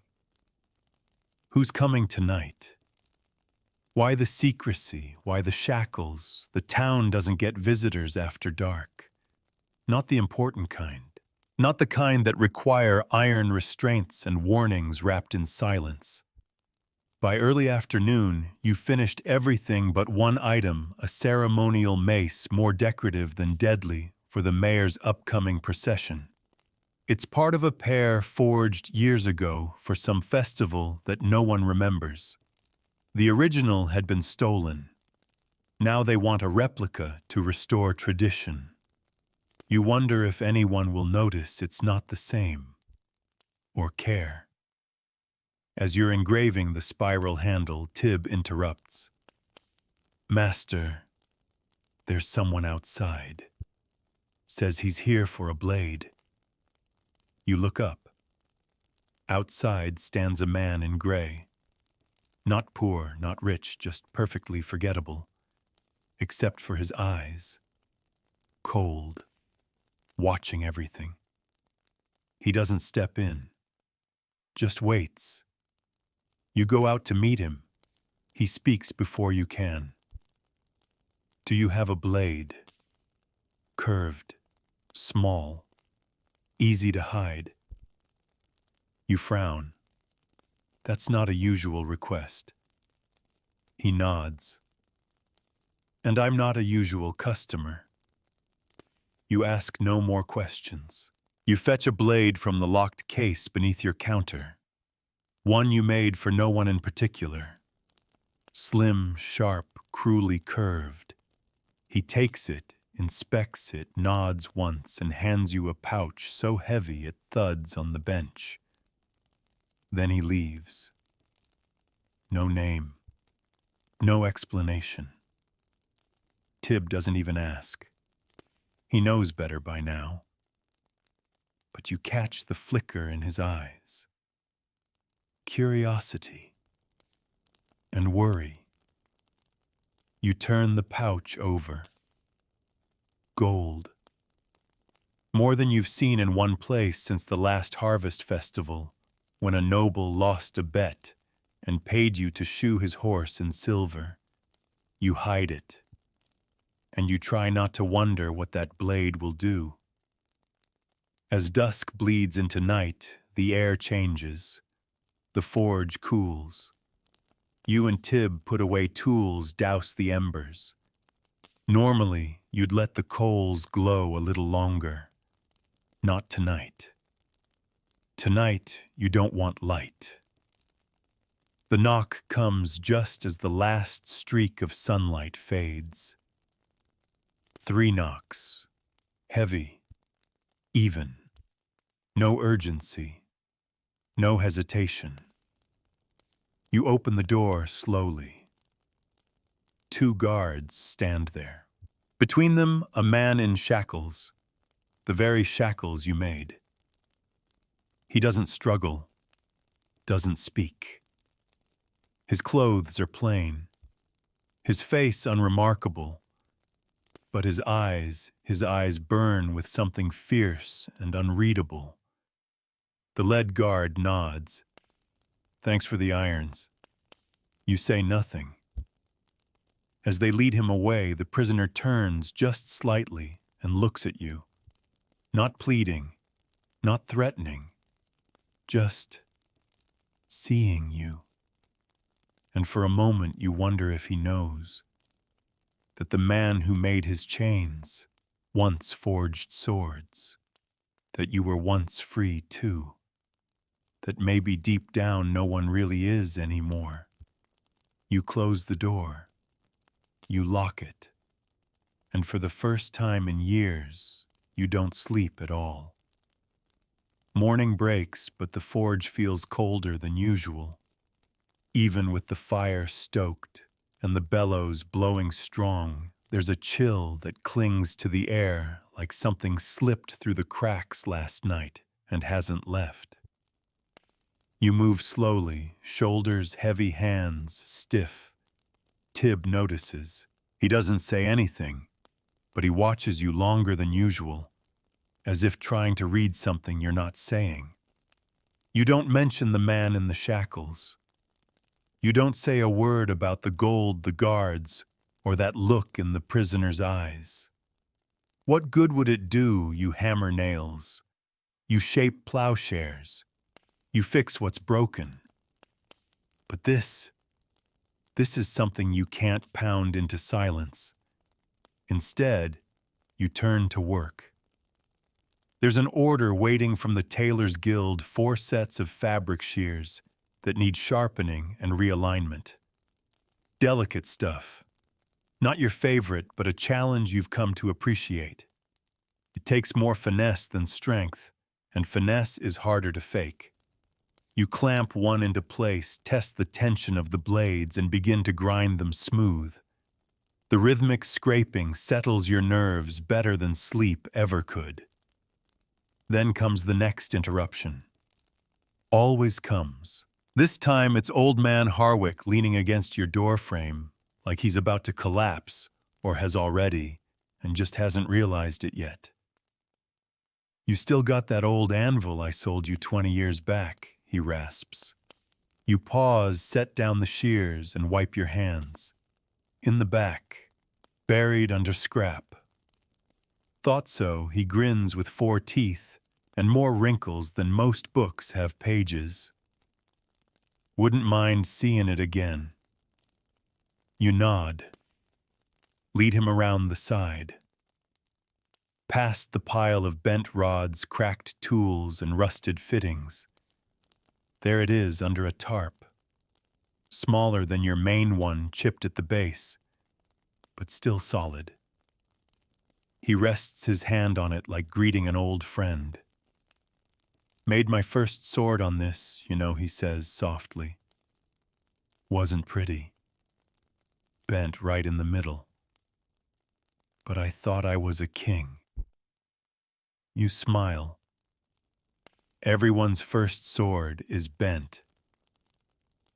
Who's coming tonight? Why the secrecy? Why the shackles? The town doesn't get visitors after dark. Not the important kind. Not the kind that require iron restraints and warnings wrapped in silence. By early afternoon, you finished everything but one item, a ceremonial mace more decorative than deadly for the mayor's upcoming procession. It's part of a pair forged years ago for some festival that no one remembers. The original had been stolen. Now they want a replica to restore tradition. You wonder if anyone will notice it's not the same, or care. As you're engraving the spiral handle, Tib interrupts. Master, there's someone outside. Says he's here for a blade. You look up. Outside stands a man in gray. Not poor, not rich, just perfectly forgettable. Except for his eyes. Cold. Watching everything. He doesn't step in. Just waits. You go out to meet him. He speaks before you can. Do you have a blade? Curved. Small. Easy to hide. You frown. That's not a usual request. He nods. And I'm not a usual customer. You ask no more questions. You fetch a blade from the locked case beneath your counter. One you made for no one in particular. Slim, sharp, cruelly curved. He takes it, inspects it, nods once, and hands you a pouch so heavy it thuds on the bench. Then he leaves. No name. No explanation. Tib doesn't even ask. He knows better by now. But you catch the flicker in his eyes. Curiosity. And worry. You turn the pouch over. Gold. More than you've seen in one place since the last harvest festival, when a noble lost a bet and paid you to shoe his horse in silver. You hide it. And you try not to wonder what that blade will do. As dusk bleeds into night, the air changes. The forge cools. You and Tib put away tools, douse the embers. Normally, you'd let the coals glow a little longer. Not tonight. Tonight, you don't want light. The knock comes just as the last streak of sunlight fades. 3 knocks. Heavy. Even. No urgency. No hesitation. You open the door slowly. 2 guards stand there. Between them, a man in shackles. The very shackles you made. He doesn't struggle. Doesn't speak. His clothes are plain. His face unremarkable. But his eyes burn with something fierce and unreadable. The lead guard nods. Thanks for the irons. You say nothing. As they lead him away, the prisoner turns just slightly and looks at you. Not pleading, not threatening, just seeing you. And for a moment you wonder if he knows that the man who made his chains once forged swords, that you were once free too, that maybe deep down no one really is anymore. You close the door, you lock it, and for the first time in years, you don't sleep at all. Morning breaks, but the forge feels colder than usual. Even with the fire stoked and the bellows blowing strong, there's a chill that clings to the air like something slipped through the cracks last night and hasn't left. You move slowly, shoulders heavy, hands stiff. Tib notices. He doesn't say anything, but he watches you longer than usual, as if trying to read something you're not saying. You don't mention the man in the shackles. You don't say a word about the gold, the guards, or that look in the prisoner's eyes. What good would it do? You hammer nails. You shape plowshares. You fix what's broken. But this is something you can't pound into silence. Instead, you turn to work. There's an order waiting from the Tailor's Guild, 4 sets of fabric shears that need sharpening and realignment. Delicate stuff. Not your favorite, but a challenge you've come to appreciate. It takes more finesse than strength, and finesse is harder to fake. You clamp one into place, test the tension of the blades, and begin to grind them smooth. The rhythmic scraping settles your nerves better than sleep ever could. Then comes the next interruption. Always comes. This time it's old man Harwick leaning against your doorframe, like he's about to collapse, or has already, and just hasn't realized it yet. You still got that old anvil I sold you 20 years back, he rasps. You pause, set down the shears, and wipe your hands. In the back, buried under scrap. Thought so, he grins with 4 teeth, and more wrinkles than most books have pages. Wouldn't mind seeing it again. You nod. Lead him around the side. Past the pile of bent rods, cracked tools, and rusted fittings. There it is under a tarp. Smaller than your main one, chipped at the base, but still solid. He rests his hand on it like greeting an old friend. Made my first sword on this, you know, he says softly. Wasn't pretty. Bent right in the middle. But I thought I was a king. You smile. Everyone's first sword is bent.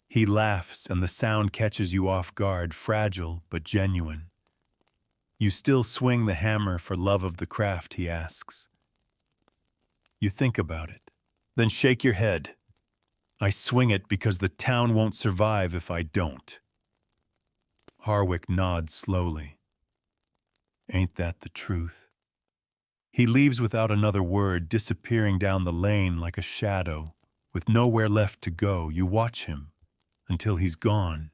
He laughs, and the sound catches you off guard, fragile but genuine. You still swing the hammer for love of the craft, he asks. You think about it, then shake your head. I swing it because the town won't survive if I don't. Harwick nods slowly. Ain't that the truth? He leaves without another word, disappearing down the lane like a shadow. With nowhere left to go, you watch him until he's gone.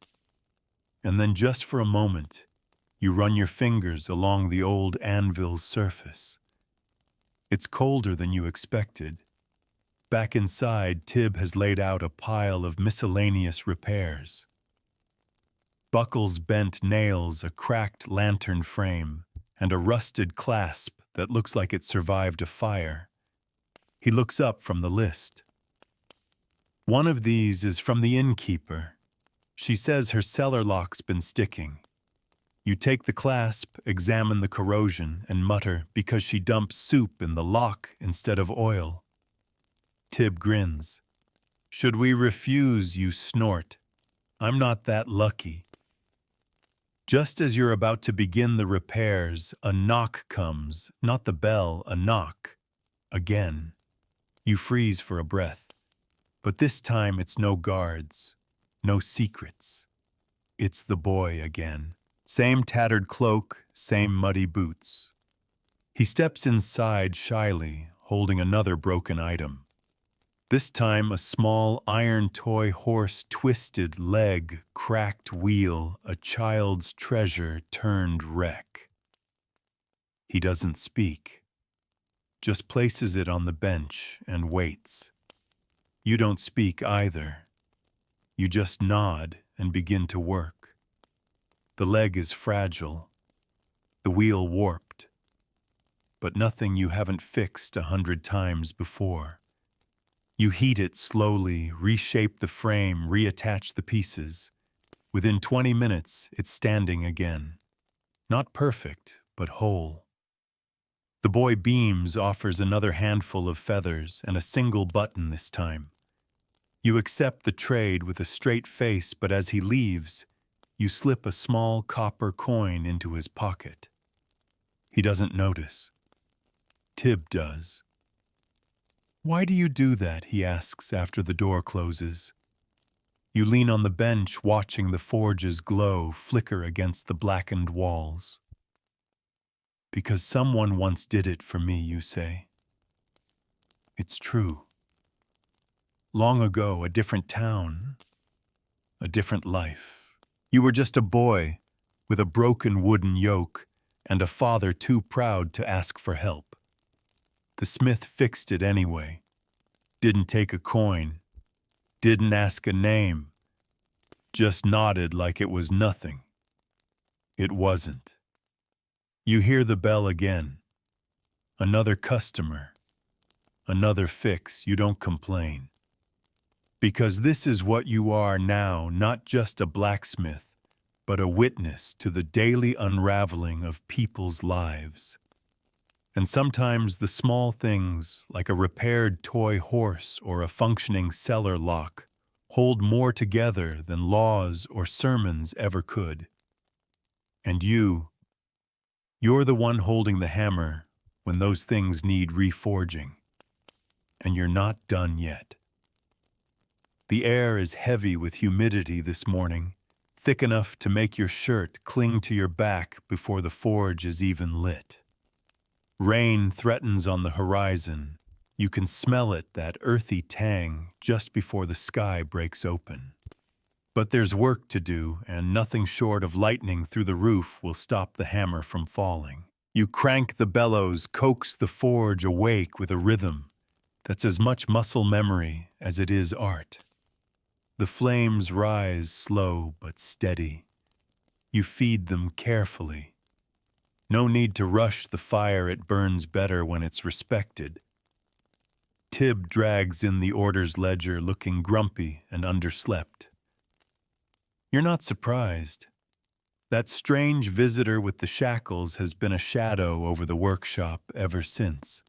And then just for a moment, you run your fingers along the old anvil's surface. It's colder than you expected. Back inside, Tib has laid out a pile of miscellaneous repairs. Buckles, bent nails, a cracked lantern frame, and a rusted clasp that looks like it survived a fire. He looks up from the list. One of these is from the innkeeper. She says her cellar lock's been sticking. You take the clasp, examine the corrosion, and mutter because she dumps soup in the lock instead of oil. Tib grins. Should we refuse, you snort. I'm not that lucky. Just as you're about to begin the repairs, a knock comes, not the bell, a knock. Again. You freeze for a breath. But this time it's no guards, no secrets. It's the boy again. Same tattered cloak, same muddy boots. He steps inside shyly, holding another broken item. This time a small iron toy horse, twisted leg, cracked wheel, a child's treasure turned wreck. He doesn't speak, just places it on the bench and waits. You don't speak either. You just nod and begin to work. The leg is fragile, the wheel warped, but nothing you haven't fixed 100 times before. You heat it slowly, reshape the frame, reattach the pieces. Within 20 minutes, it's standing again. Not perfect, but whole. The boy beams, offers another handful of feathers and a single button this time. You accept the trade with a straight face, but as he leaves, you slip a small copper coin into his pocket. He doesn't notice. Tib does. Why do you do that? He asks after the door closes. You lean on the bench, watching the forge's glow flicker against the blackened walls. Because someone once did it for me, you say. It's true. Long ago, a different town, a different life. You were just a boy with a broken wooden yoke and a father too proud to ask for help. The smith fixed it anyway. Didn't take a coin. Didn't ask a name. Just nodded like it was nothing. It wasn't. You hear the bell again. Another customer. Another fix. You don't complain. Because this is what you are now, not just a blacksmith, but a witness to the daily unraveling of people's lives. And sometimes the small things, like a repaired toy horse or a functioning cellar lock, hold more together than laws or sermons ever could. And you're the one holding the hammer when those things need reforging. And you're not done yet. The air is heavy with humidity this morning, thick enough to make your shirt cling to your back before the forge is even lit. Rain threatens on the horizon. You can smell it, that earthy tang, just before the sky breaks open. But there's work to do, and nothing short of lightning through the roof will stop the hammer from falling. You crank the bellows, coax the forge awake with a rhythm that's as much muscle memory as it is art. The flames rise slow but steady. You feed them carefully. No need to rush the fire, it burns better when it's respected. Tib drags in the orders ledger, looking grumpy and underslept. You're not surprised. That strange visitor with the shackles has been a shadow over the workshop ever since.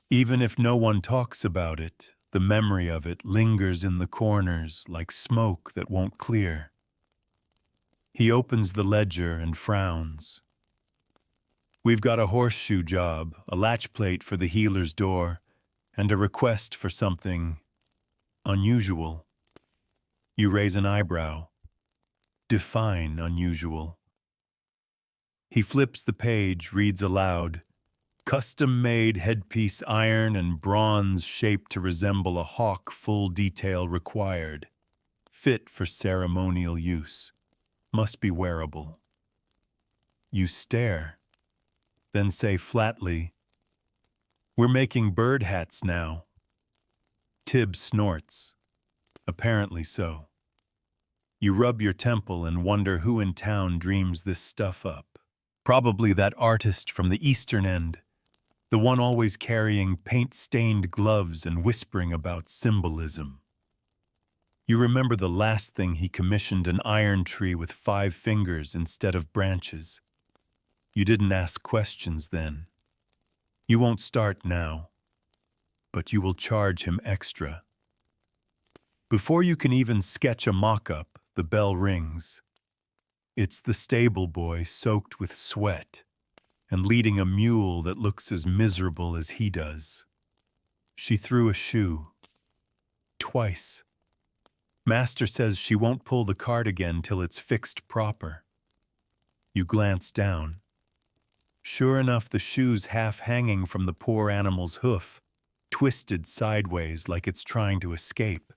Even if no one talks about it, the memory of it lingers in the corners like smoke that won't clear. He opens the ledger and frowns. We've got a horseshoe job, a latch plate for the healer's door, and a request for something unusual. You raise an eyebrow. Define unusual. He flips the page, reads aloud. Custom-made headpiece, iron and bronze shaped to resemble a hawk, full detail required. Fit for ceremonial use. Must be wearable. You stare, then say flatly, "We're making bird hats now." Tib snorts. Apparently so. You rub your temple and wonder who in town dreams this stuff up. Probably that artist from the eastern end, the one always carrying paint-stained gloves and whispering about symbolism. You remember the last thing he commissioned, an iron tree with 5 fingers instead of branches. You didn't ask questions then. You won't start now, but you will charge him extra. Before you can even sketch a mock-up, the bell rings. It's the stable boy soaked with sweat and leading a mule that looks as miserable as he does. She threw a shoe. Twice. Master says she won't pull the cart again till it's fixed proper. You glance down. Sure enough, the shoe's half hanging from the poor animal's hoof, twisted sideways like it's trying to escape.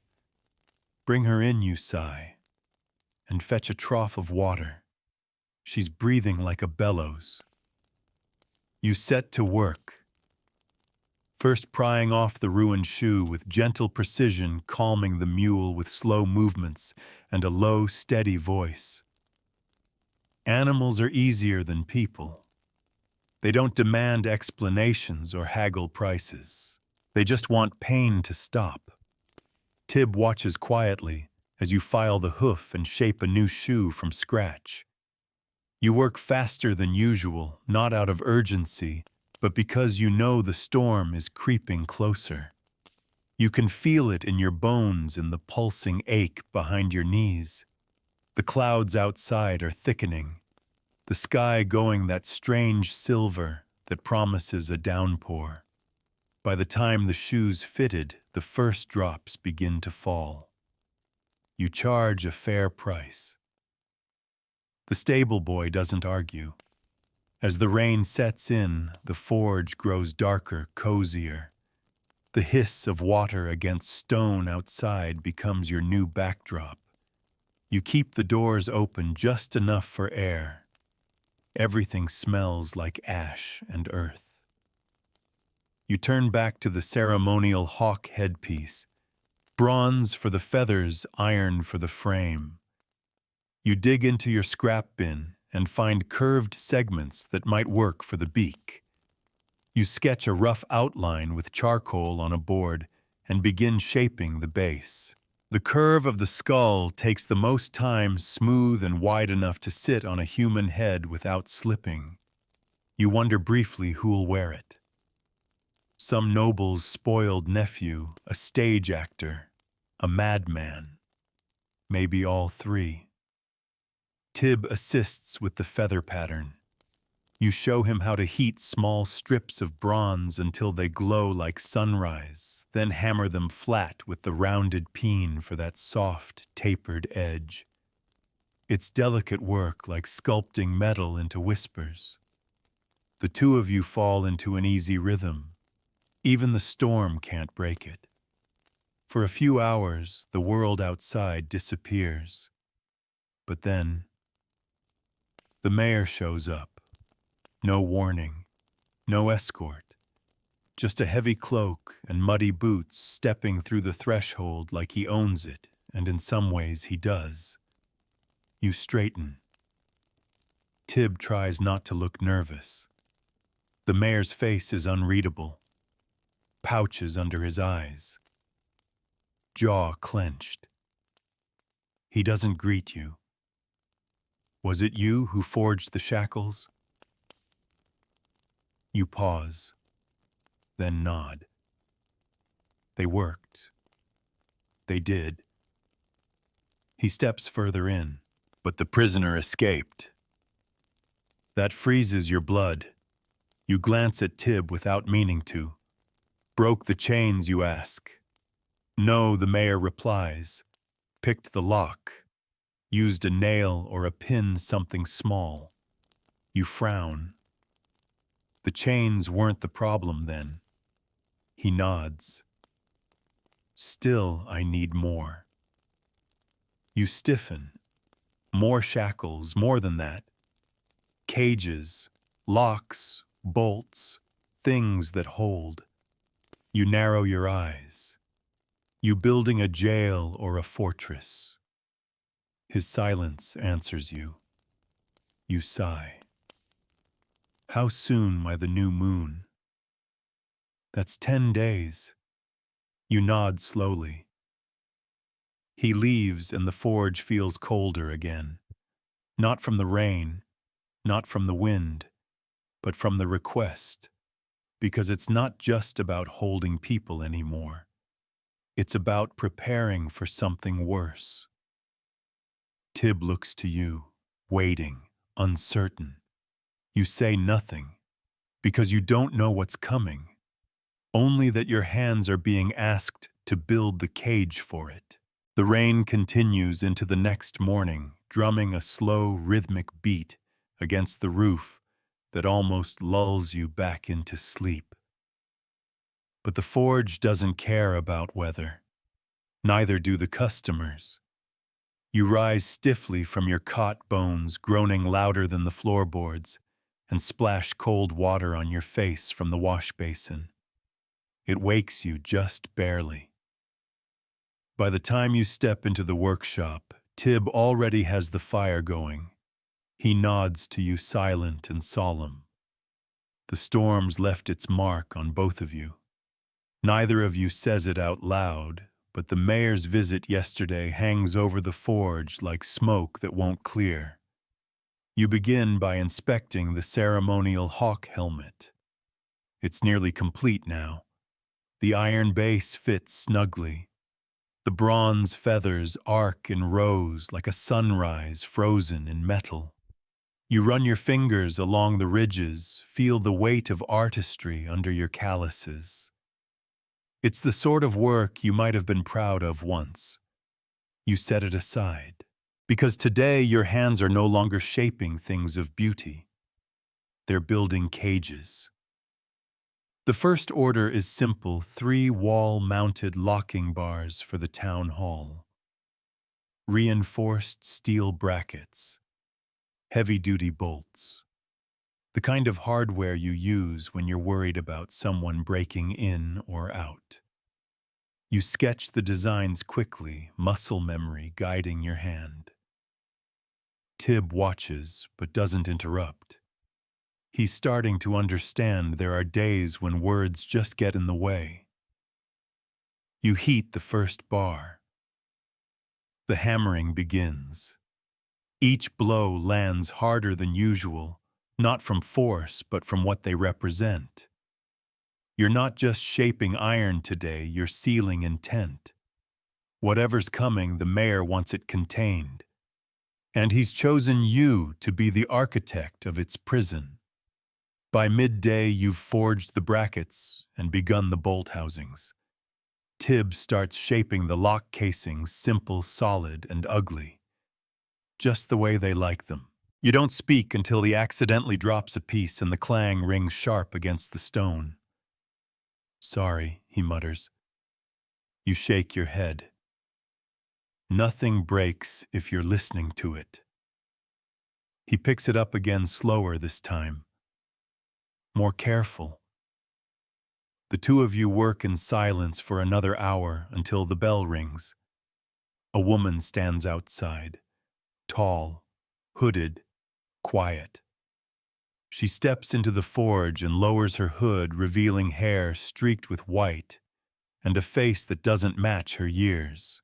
Bring her in, you sigh, and fetch a trough of water. She's breathing like a bellows. You set to work, first prying off the ruined shoe with gentle precision, calming the mule with slow movements and a low, steady voice. Animals are easier than people. They don't demand explanations or haggle prices. They just want pain to stop. Tib watches quietly as you file the hoof and shape a new shoe from scratch. You work faster than usual, not out of urgency, but because you know the storm is creeping closer. You can feel it in your bones, in the pulsing ache behind your knees. The clouds outside are thickening, the sky going that strange silver that promises a downpour. By the time the shoe's fitted, the first drops begin to fall. You charge a fair price. The stable boy doesn't argue. As the rain sets in, the forge grows darker, cozier. The hiss of water against stone outside becomes your new backdrop. You keep the doors open just enough for air. Everything smells like ash and earth. You turn back to the ceremonial hawk headpiece. Bronze for the feathers, iron for the frame. You dig into your scrap bin and find curved segments that might work for the beak. You sketch a rough outline with charcoal on a board and begin shaping the base. The curve of the skull takes the most time, smooth and wide enough to sit on a human head without slipping. You wonder briefly who'll wear it. Some noble's spoiled nephew, a stage actor, a madman. Maybe all 3. Tib assists with the feather pattern. You show him how to heat small strips of bronze until they glow like sunrise, then hammer them flat with the rounded peen for that soft, tapered edge. It's delicate work, like sculpting metal into whispers. The 2 of you fall into an easy rhythm. Even the storm can't break it. For a few hours, the world outside disappears. But then, the mayor shows up. No warning, no escort. Just a heavy cloak and muddy boots stepping through the threshold like he owns it, and in some ways he does. You straighten. Tib tries not to look nervous. The mayor's face is unreadable. Pouches under his eyes. Jaw clenched. He doesn't greet you. Was it you who forged the shackles? You pause, then nod. They worked. They did. He steps further in, but the prisoner escaped. That freezes your blood. You glance at Tib without meaning to. Broke the chains, you ask. No, the mayor replies. Picked the lock. Used a nail or a pin, something small. You frown. The chains weren't the problem then. He nods. Still, I need more. You stiffen. More shackles, more than that. Cages, locks, bolts, things that hold. You narrow your eyes. You building a jail or a fortress. His silence answers you. You sigh. How soon by the new moon? That's 10 days. You nod slowly. He leaves and the forge feels colder again. Not from the rain, not from the wind, but from the request. Because it's not just about holding people anymore. It's about preparing for something worse. Tib looks to you, waiting, uncertain. You say nothing, because you don't know what's coming. Only that your hands are being asked to build the cage for it. The rain continues into the next morning, drumming a slow, rhythmic beat against the roof that almost lulls you back into sleep. But the forge doesn't care about weather. Neither do the customers. You rise stiffly from your cot bones, groaning louder than the floorboards, and splash cold water on your face from the wash basin. It wakes you just barely. By the time you step into the workshop, Tib already has the fire going. He nods to you silent and solemn. The storm's left its mark on both of you. Neither of you says it out loud, but the mayor's visit yesterday hangs over the forge like smoke that won't clear. You begin by inspecting the ceremonial hawk helmet. It's nearly complete now. The iron base fits snugly. The bronze feathers arc in rows like a sunrise frozen in metal. You run your fingers along the ridges, feel the weight of artistry under your calluses. It's the sort of work you might have been proud of once. You set it aside, because today your hands are no longer shaping things of beauty. They're building cages. The first order is simple 3 wall-mounted locking bars for the town hall. Reinforced steel brackets. Heavy-duty bolts. The kind of hardware you use when you're worried about someone breaking in or out. You sketch the designs quickly, muscle memory guiding your hand. Tib watches, but doesn't interrupt. He's starting to understand there are days when words just get in the way. You heat the first bar. The hammering begins. Each blow lands harder than usual, not from force, but from what they represent. You're not just shaping iron today, you're sealing intent. Whatever's coming, the mayor wants it contained. And he's chosen you to be the architect of its prison. By midday, you've forged the brackets and begun the bolt housings. Tib starts shaping the lock casings simple, solid, and ugly. Just the way they like them. You don't speak until he accidentally drops a piece and the clang rings sharp against the stone. Sorry, he mutters. You shake your head. Nothing breaks if you're listening to it. He picks it up again slower this time. More careful. The two of you work in silence for another hour until the bell rings. A woman stands outside, tall, hooded, quiet. She steps into the forge and lowers her hood, revealing hair streaked with white and a face that doesn't match her years.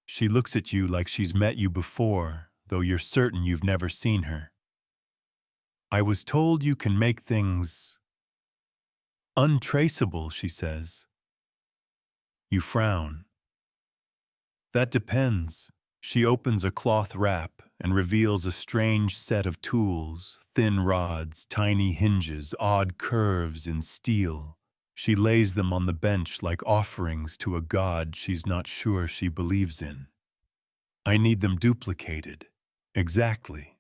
She looks at you like she's met you before, though you're certain you've never seen her. I was told you can make things untraceable, she says. You frown. That depends. She opens a cloth wrap and reveals a strange set of tools, thin rods, tiny hinges, odd curves in steel. She lays them on the bench like offerings to a god she's not sure she believes in. I need them duplicated. Exactly.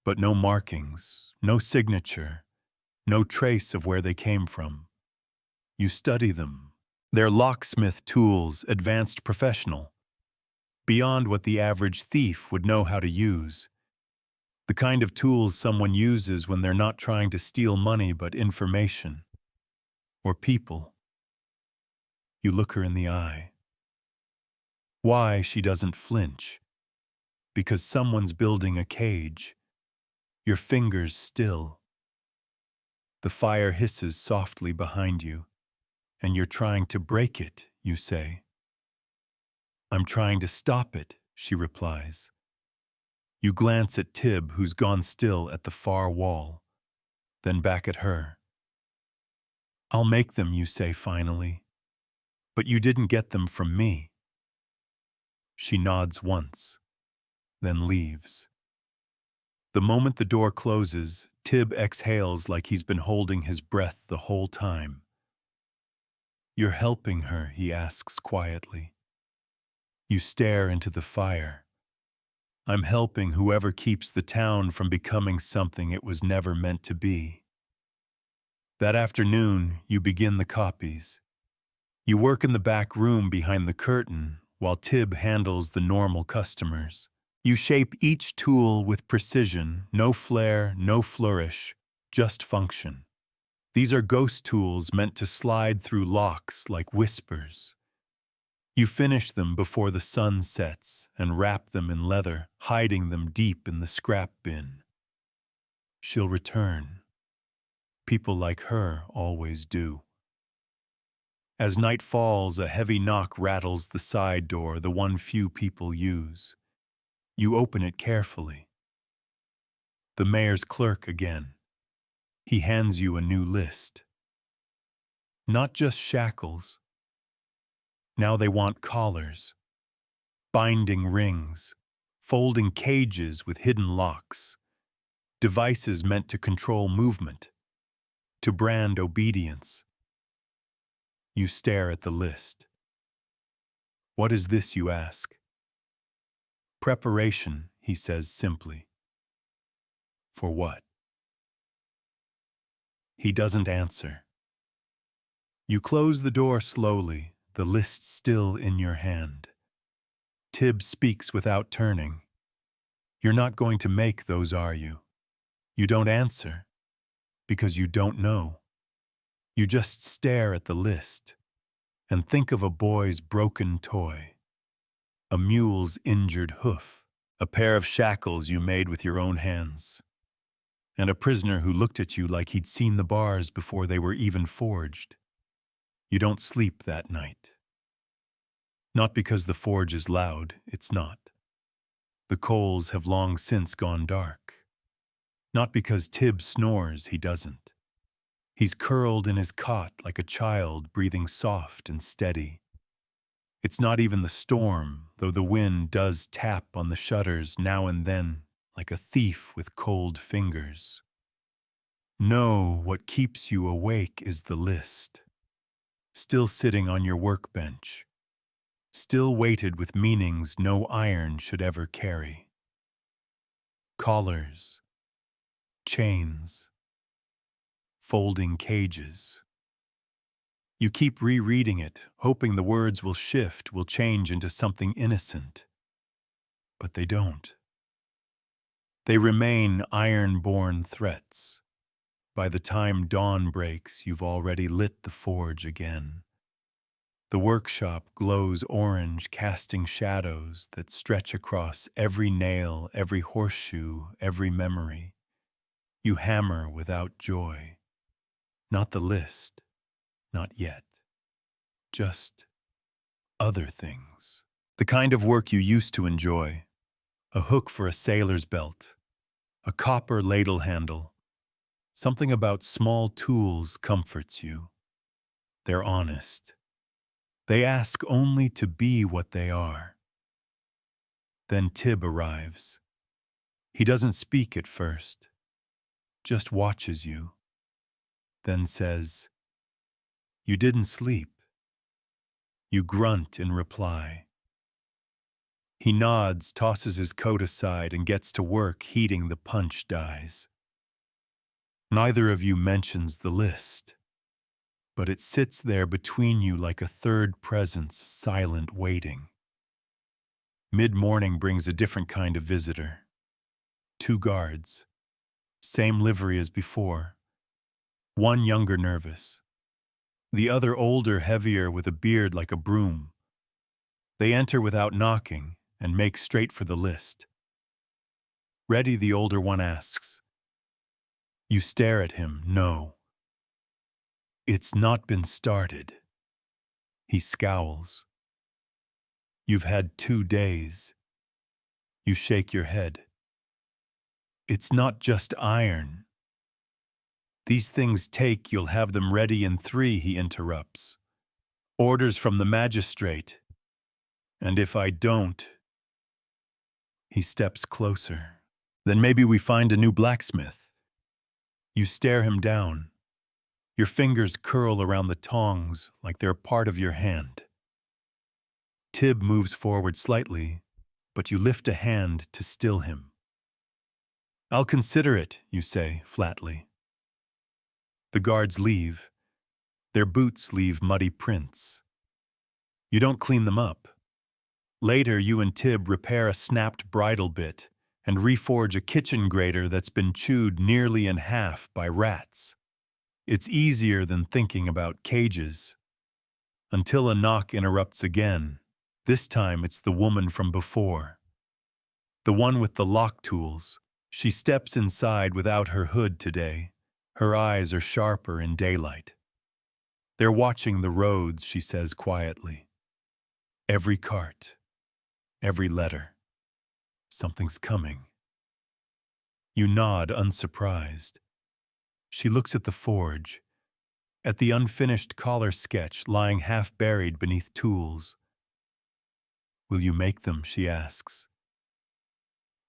But no markings, no signature, no trace of where they came from. You study them. They're locksmith tools, advanced professional, beyond what the average thief would know how to use. The kind of tools someone uses when they're not trying to steal money but information. Or people. You look her in the eye. Why she doesn't flinch? Because someone's building a cage. Your fingers still. The fire hisses softly behind you, and you're trying to break it, you say. I'm trying to stop it, she replies. You glance at Tib, who's gone still at the far wall, then back at her. I'll make them, you say finally. But you didn't get them from me. She nods once, then leaves. The moment the door closes, Tib exhales like he's been holding his breath the whole time. You're helping her, he asks quietly. You stare into the fire. I'm helping whoever keeps the town from becoming something it was never meant to be. That afternoon, you begin the copies. You work in the back room behind the curtain while Tib handles the normal customers. You shape each tool with precision, no flair, no flourish, just function. These are ghost tools meant to slide through locks like whispers. You finish them before the sun sets and wrap them in leather, hiding them deep in the scrap bin. She'll return. People like her always do. As night falls, a heavy knock rattles the side door, the one few people use. You open it carefully. The mayor's clerk again. He hands you a new list. Not just shackles. Now they want collars, binding rings, folding cages with hidden locks, devices meant to control movement, to brand obedience. You stare at the list. What is this, you ask? Preparation, he says simply. For what? He doesn't answer. You close the door slowly, the list still in your hand. Tib speaks without turning. You're not going to make those, are you? You don't answer, because you don't know. You just stare at the list and think of a boy's broken toy, a mule's injured hoof, a pair of shackles you made with your own hands, and a prisoner who looked at you like he'd seen the bars before they were even forged. You don't sleep that night. Not because the forge is loud, it's not. The coals have long since gone dark. Not because Tib snores, he doesn't. He's curled in his cot like a child, breathing soft and steady. It's not even the storm, though the wind does tap on the shutters now and then, like a thief with cold fingers. No, what keeps you awake is the list. Still sitting on your workbench. Still weighted with meanings no iron should ever carry. Collars. Chains. Folding cages. You keep rereading it, hoping the words will shift, will change into something innocent. But they don't. They remain iron-born threats. By the time dawn breaks, you've already lit the forge again. The workshop glows orange, casting shadows that stretch across every nail, every horseshoe, every memory. You hammer without joy. Not the list. Not yet. Just other things. The kind of work you used to enjoy. A hook for a sailor's belt. A copper ladle handle. Something about small tools comforts you. They're honest. They ask only to be what they are. Then Tib arrives. He doesn't speak at first. Just watches you. Then says, "You didn't sleep." You grunt in reply. He nods, tosses his coat aside, and gets to work heating the punch dies. Neither of you mentions the list, but it sits there between you like a third presence, silent, waiting. Mid-morning brings a different kind of visitor. 2 guards, same livery as before. One younger, nervous. The other older, heavier, with a beard like a broom. They enter without knocking and make straight for the list. Ready, the older one asks. You stare at him, no. It's not been started. He scowls. You've had 2 days. You shake your head. It's not just iron. These things take, you'll have them ready in 3, he interrupts. Orders from the magistrate. And if I don't... He steps closer. Then maybe we find a new blacksmith. You stare him down. Your fingers curl around the tongs like they're part of your hand. Tib moves forward slightly, but you lift a hand to still him. I'll consider it, you say flatly. The guards leave. Their boots leave muddy prints. You don't clean them up. Later, you and Tib repair a snapped bridle bit and reforge a kitchen grater that's been chewed nearly in half by rats. It's easier than thinking about cages. Until a knock interrupts again. This time it's the woman from before. The one with the lock tools. She steps inside without her hood today. Her eyes are sharper in daylight. They're watching the roads, she says quietly. Every cart, every letter. Something's coming. You nod, unsurprised. She looks at the forge, at the unfinished collar sketch lying half-buried beneath tools. Will you make them, she asks.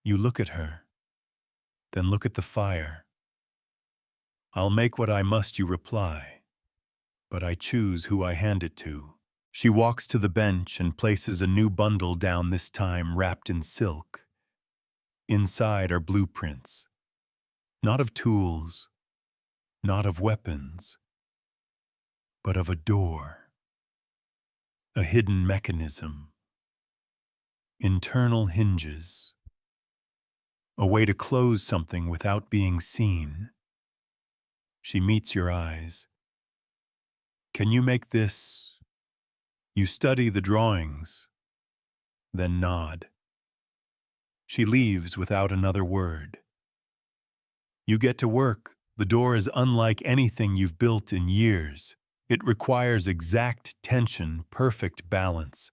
You look at her, then look at the fire. I'll make what I must, you reply, but I choose who I hand it to. She walks to the bench and places a new bundle down, this time wrapped in silk. Inside are blueprints, not of tools, not of weapons, but of a door, a hidden mechanism, internal hinges, a way to close something without being seen. She meets your eyes. Can you make this? You study the drawings, then nod. She leaves without another word. You get to work. The door is unlike anything you've built in years. It requires exact tension, perfect balance.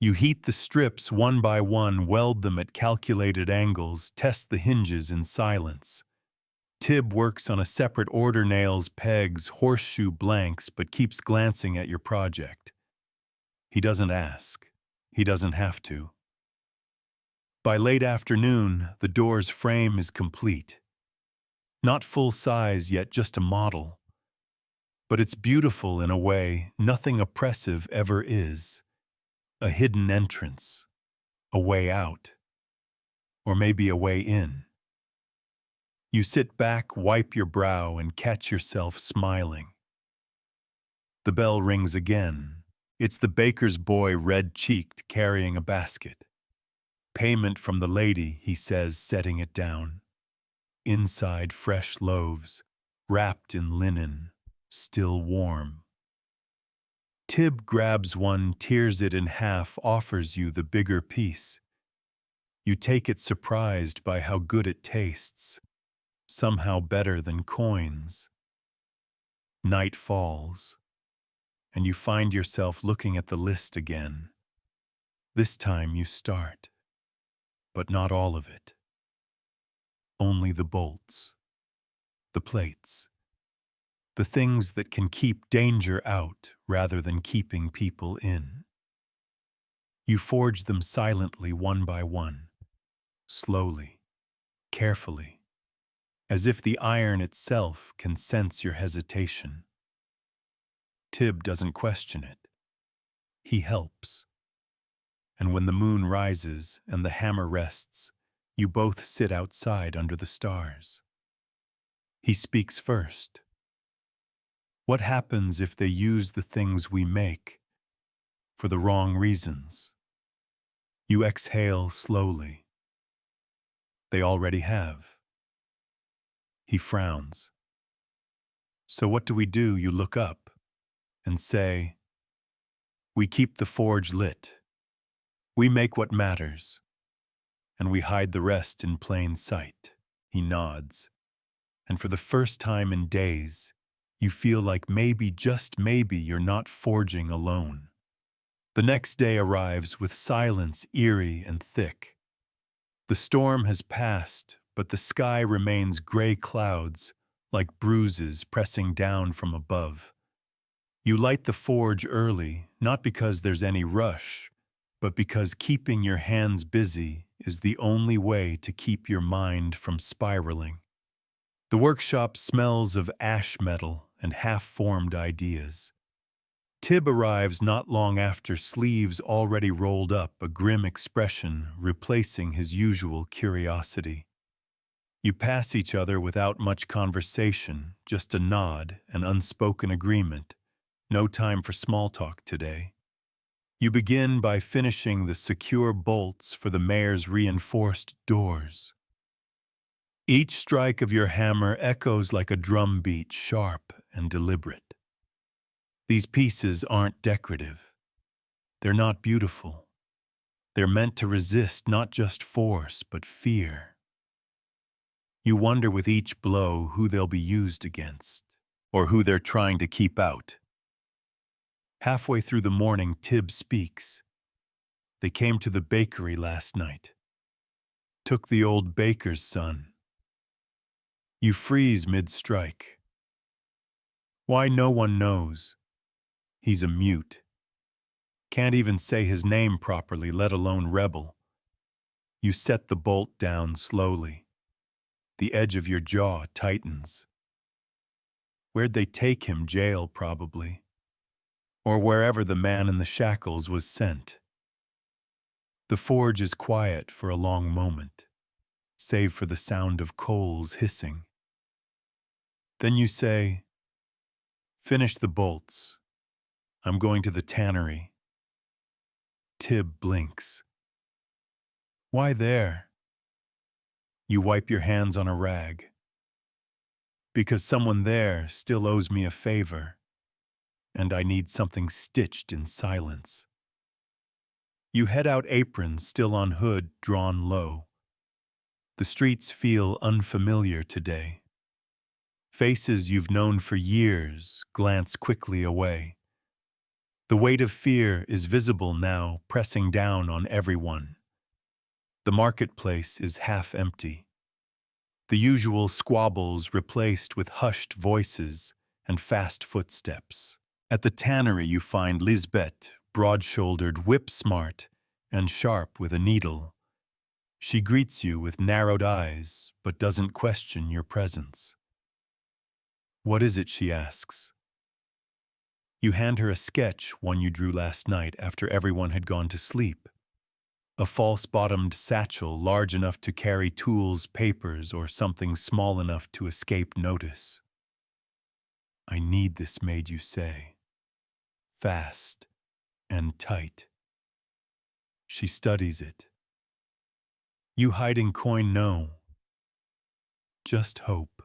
You heat the strips one by one, weld them at calculated angles, test the hinges in silence. Tib works on a separate order, nails, pegs, horseshoe blanks, but keeps glancing at your project. He doesn't ask. He doesn't have to. By late afternoon, the door's frame is complete. Not full size yet, just a model. But it's beautiful in a way nothing oppressive ever is. A hidden entrance, a way out, or maybe a way in. You sit back, wipe your brow, and catch yourself smiling. The bell rings again. It's the baker's boy, red-cheeked, carrying a basket. Payment from the lady, he says, setting it down. Inside, fresh loaves, wrapped in linen, still warm. Tib grabs one, tears it in half, offers you the bigger piece. You take it, surprised by how good it tastes, somehow better than coins. Night falls, and you find yourself looking at the list again. This time you start, but not all of it. Only the bolts, the plates, the things that can keep danger out rather than keeping people in. You forge them silently, one by one, slowly, carefully, as if the iron itself can sense your hesitation. Tib doesn't question it. He helps. And when the moon rises and the hammer rests, you both sit outside under the stars. He speaks first. What happens if they use the things we make for the wrong reasons? You exhale slowly. They already have. He frowns. So what do? You look up and say, we keep the forge lit. We make what matters, and we hide the rest in plain sight. He nods, and for the first time in days, you feel like maybe, just maybe, you're not forging alone. The next day arrives with silence eerie and thick. The storm has passed, but the sky remains gray clouds, like bruises pressing down from above. You light the forge early, not because there's any rush, but because keeping your hands busy is the only way to keep your mind from spiraling. The workshop smells of ash metal and half-formed ideas. Tib arrives not long after, sleeves already rolled up, a grim expression replacing his usual curiosity. You pass each other without much conversation, just a nod, an unspoken agreement. No time for small talk today. You begin by finishing the secure bolts for the mayor's reinforced doors. Each strike of your hammer echoes like a drum beat, sharp and deliberate. These pieces aren't decorative. They're not beautiful. They're meant to resist not just force, but fear. You wonder with each blow who they'll be used against, or who they're trying to keep out. Halfway through the morning, Tib speaks. They came to the bakery last night. Took the old baker's son. You freeze mid-strike. Why, no one knows. He's a mute. Can't even say his name properly, let alone rebel. You set the bolt down slowly. The edge of your jaw tightens. Where'd they take him? Jail, probably. Or wherever the man in the shackles was sent. The forge is quiet for a long moment, save for the sound of coals hissing. Then you say, finish the bolts. I'm going to the tannery. Tib blinks. Why there? You wipe your hands on a rag. Because someone there still owes me a favor, and I need something stitched in silence. You head out, apron still on hood, drawn low. The streets feel unfamiliar today. Faces you've known for years glance quickly away. The weight of fear is visible now, pressing down on everyone. The marketplace is half empty. The usual squabbles replaced with hushed voices and fast footsteps. At the tannery you find Lisbeth, broad-shouldered, whip-smart, and sharp with a needle. She greets you with narrowed eyes, but doesn't question your presence. What is it? She asks. You hand her a sketch, one you drew last night after everyone had gone to sleep. A false-bottomed satchel large enough to carry tools, papers, or something small enough to escape notice. I need this made, you say. Fast and tight. She studies it. You hiding coin? No. Just hope.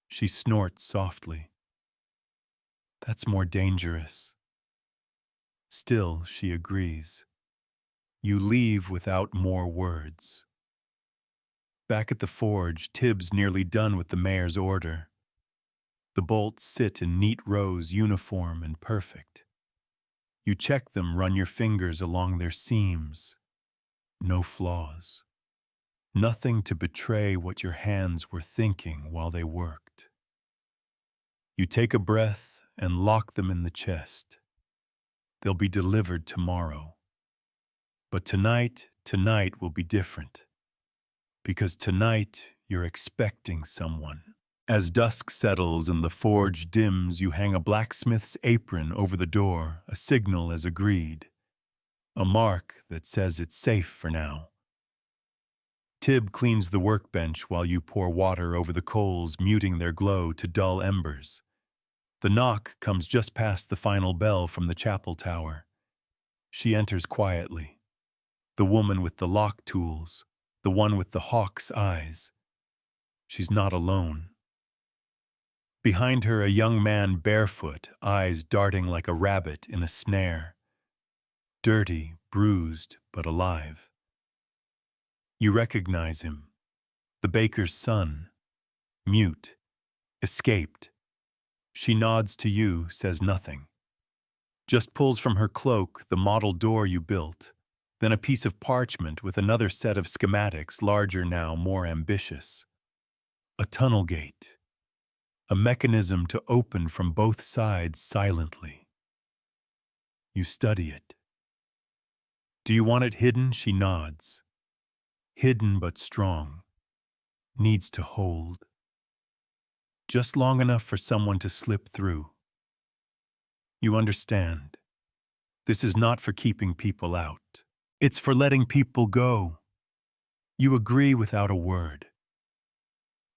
She snorts softly. That's more dangerous. Still, she agrees. You leave without more words. Back at the forge, Tib's nearly done with the mayor's order. The bolts sit in neat rows, uniform and perfect. You check them, run your fingers along their seams. No flaws. Nothing to betray what your hands were thinking while they worked. You take a breath and lock them in the chest. They'll be delivered tomorrow. But tonight will be different. Because tonight you're expecting someone. As dusk settles and the forge dims, you hang a blacksmith's apron over the door, a signal as agreed. A mark that says it's safe for now. Tib cleans the workbench while you pour water over the coals, muting their glow to dull embers. The knock comes just past the final bell from the chapel tower. She enters quietly. The woman with the lock tools, the one with the hawk's eyes. She's not alone. Behind her, a young man barefoot, eyes darting like a rabbit in a snare. Dirty, bruised, but alive. You recognize him. The baker's son. Mute. Escaped. She nods to you, says nothing. Just pulls from her cloak the model door you built, then a piece of parchment with another set of schematics, larger now, more ambitious. A tunnel gate. A mechanism to open from both sides silently. You study it. Do you want it hidden? She nods. Hidden but strong. Needs to hold. Just long enough for someone to slip through. You understand. This is not for keeping people out. It's for letting people go. You agree without a word.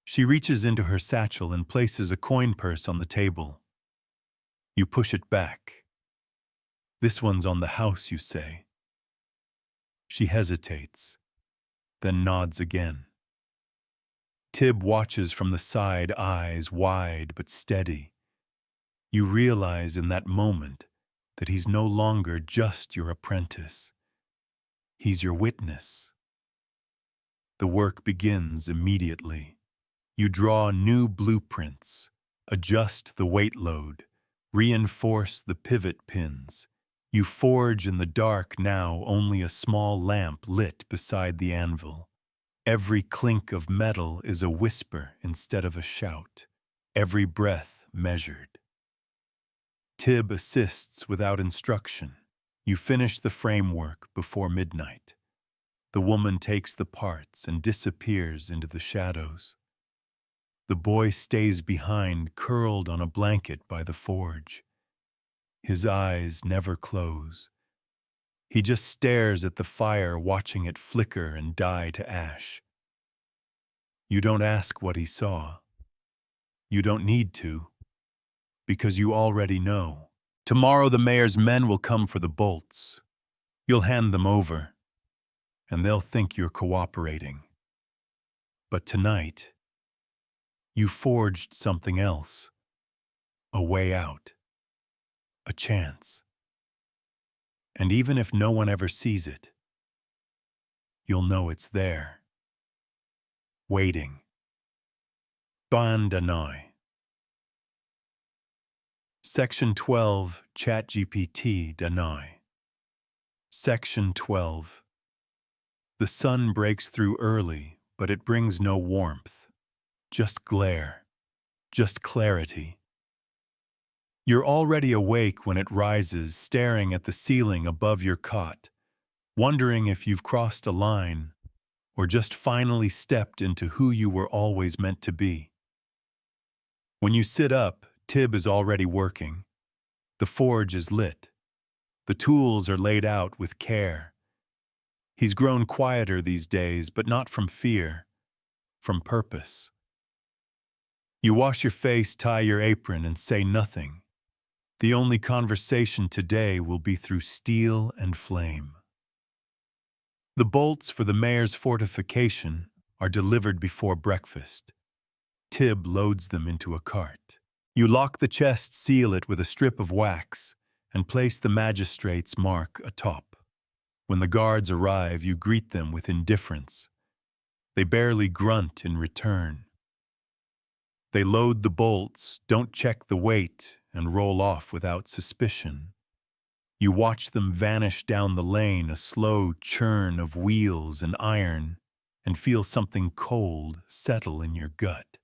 She reaches into her satchel and places a coin purse on the table. You push it back. This one's on the house, you say. She hesitates, then nods again. Tib watches from the side, eyes wide but steady. You realize in that moment that he's no longer just your apprentice. He's your witness. The work begins immediately. You draw new blueprints, adjust the weight load, reinforce the pivot pins. You forge in the dark now, only a small lamp lit beside the anvil. Every clink of metal is a whisper instead of a shout, every breath measured. Tib assists without instruction. You finish the framework before midnight. The woman takes the parts and disappears into the shadows. The boy stays behind, curled on a blanket by the forge. His eyes never close. He just stares at the fire, watching it flicker and die to ash. You don't ask what he saw. You don't need to, because you already know. Tomorrow the mayor's men will come for the bolts. You'll hand them over, and they'll think you're cooperating. But tonight, you forged something else. A way out. A chance. And even if no one ever sees it, you'll know it's there. Waiting. Ban Danai. Section 12, ChatGPT Danai. Section 12. The sun breaks through early, but it brings no warmth. Just glare. Just clarity. You're already awake when it rises, staring at the ceiling above your cot, wondering if you've crossed a line or just finally stepped into who you were always meant to be. When you sit up, Tib is already working. The forge is lit. The tools are laid out with care. He's grown quieter these days, but not from fear, from purpose. You wash your face, tie your apron, and say nothing. The only conversation today will be through steel and flame. The bolts for the mayor's fortification are delivered before breakfast. Tib loads them into a cart. You lock the chest, seal it with a strip of wax, and place the magistrate's mark atop. When the guards arrive, you greet them with indifference. They barely grunt in return. They load the bolts, don't check the weight, and roll off without suspicion. You watch them vanish down the lane, a slow churn of wheels and iron, and feel something cold settle in your gut.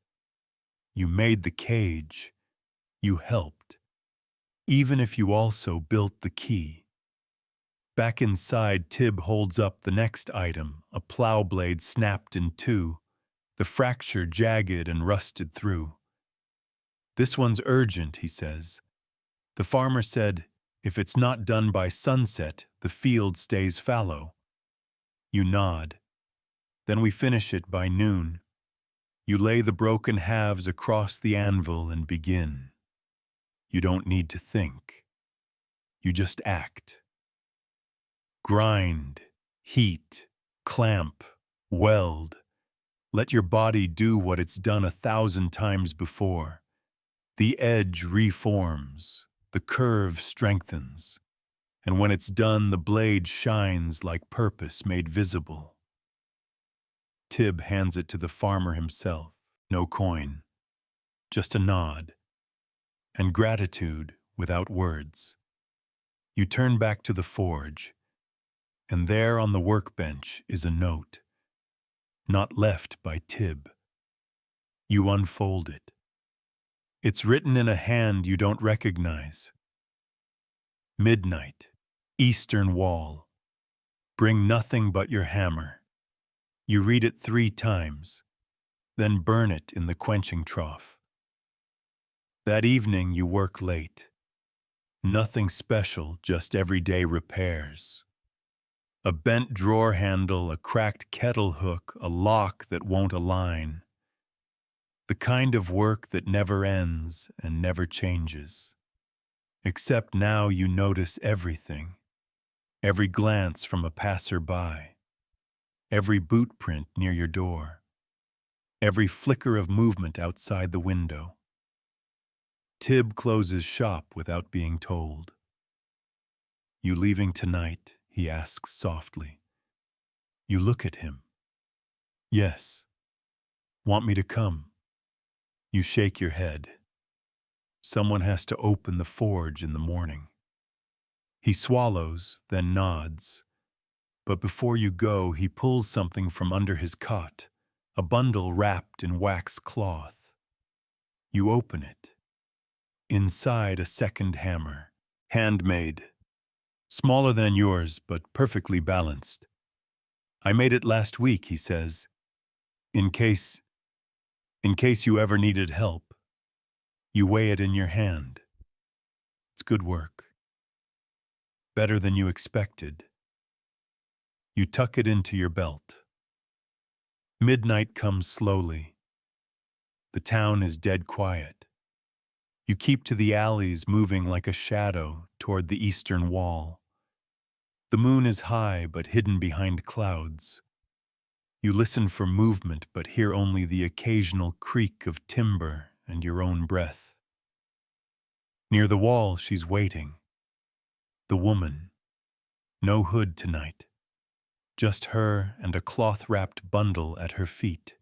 You made the cage. You helped. Even if you also built the key. Back inside, Tib holds up the next item, a plow blade snapped in two, the fracture jagged and rusted through. This one's urgent, he says. The farmer said, if it's not done by sunset, the field stays fallow. You nod. Then we finish it by noon. You lay the broken halves across the anvil and begin. You don't need to think. You just act. Grind, heat, clamp, weld. Let your body do what it's done 1,000 times before. The edge reforms, the curve strengthens, and when it's done, the blade shines like purpose made visible. Tib hands it to the farmer himself. No coin, just a nod, and gratitude without words. You turn back to the forge, and there on the workbench is a note, not left by Tib. You unfold it. It's written in a hand you don't recognize. Midnight, eastern wall. Bring nothing but your hammer. You read it 3 times, then burn it in the quenching trough. That evening you work late. Nothing special, just everyday repairs. A bent drawer handle, a cracked kettle hook, a lock that won't align. The kind of work that never ends and never changes. Except now you notice everything. Every glance from a passerby. Every boot print near your door. Every flicker of movement outside the window. Tib closes shop without being told. You leaving tonight? He asks softly. You look at him. Yes. Want me to come? You shake your head. Someone has to open the forge in the morning. He swallows, then nods. But before you go, he pulls something from under his cot, a bundle wrapped in wax cloth. You open it. Inside a second hammer, handmade. Smaller than yours, but perfectly balanced. I made it last week, he says. In case you ever needed help. You weigh it in your hand. It's good work. Better than you expected. You tuck it into your belt. Midnight comes slowly. The town is dead quiet. You keep to the alleys, moving like a shadow toward the eastern wall. The moon is high but hidden behind clouds. You listen for movement but hear only the occasional creak of timber and your own breath. Near the wall, she's waiting. The woman. No hood tonight. Just her and a cloth-wrapped bundle at her feet.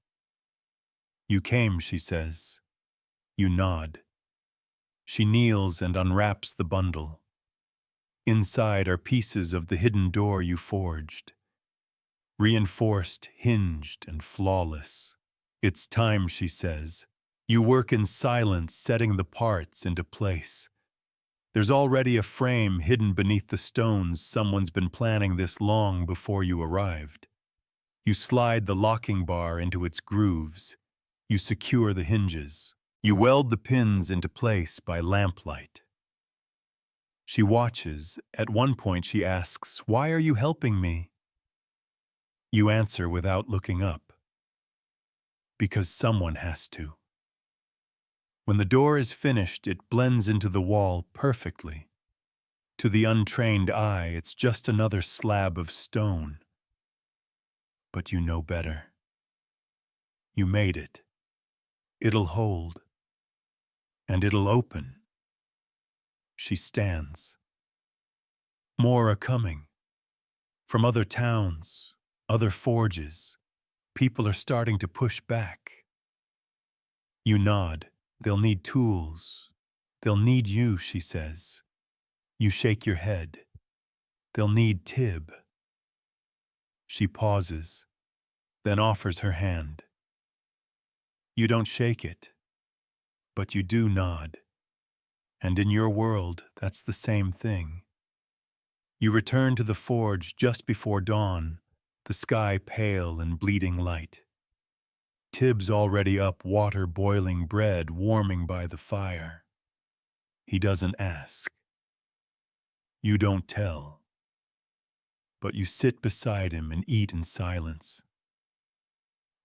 You came, she says. You nod. She kneels and unwraps the bundle. Inside are pieces of the hidden door you forged. Reinforced, hinged, and flawless. It's time, she says. You work in silence, setting the parts into place. There's already a frame hidden beneath the stones. Someone's been planning this long before you arrived. You slide the locking bar into its grooves. You secure the hinges. You weld the pins into place by lamplight. She watches. At one point she asks, "Why are you helping me?" You answer without looking up. Because someone has to. When the door is finished, it blends into the wall perfectly. To the untrained eye, it's just another slab of stone. But you know better. You made it. It'll hold. And it'll open. She stands. More are coming. From other towns, other forges. People are starting to push back. You nod. They'll need tools. They'll need you, she says. You shake your head. They'll need Tib. She pauses, then offers her hand. You don't shake it, but you do nod. And in your world, that's the same thing. You return to the forge just before dawn, the sky pale and bleeding light. Tib's already up, water boiling, bread warming by the fire. He doesn't ask. You don't tell. But you sit beside him and eat in silence.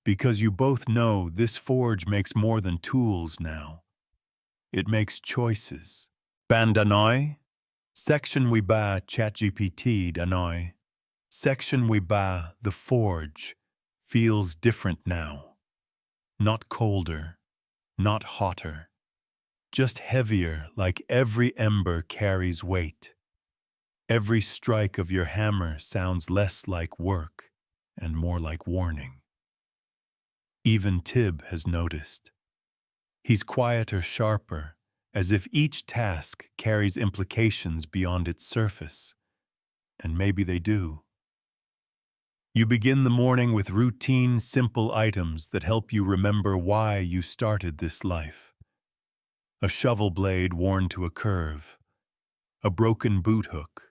Because you both know this forge makes more than tools now. It makes choices. Ban danoi? Section we ba ChatGPT danoi. Section we ba the forge feels different now. Not colder, not hotter. Just heavier, like every ember carries weight. Every strike of your hammer sounds less like work and more like warning. Even Tib has noticed. He's quieter, sharper, as if each task carries implications beyond its surface. And maybe they do. You begin the morning with routine, simple items that help you remember why you started this life. A shovel blade worn to a curve, a broken boot hook,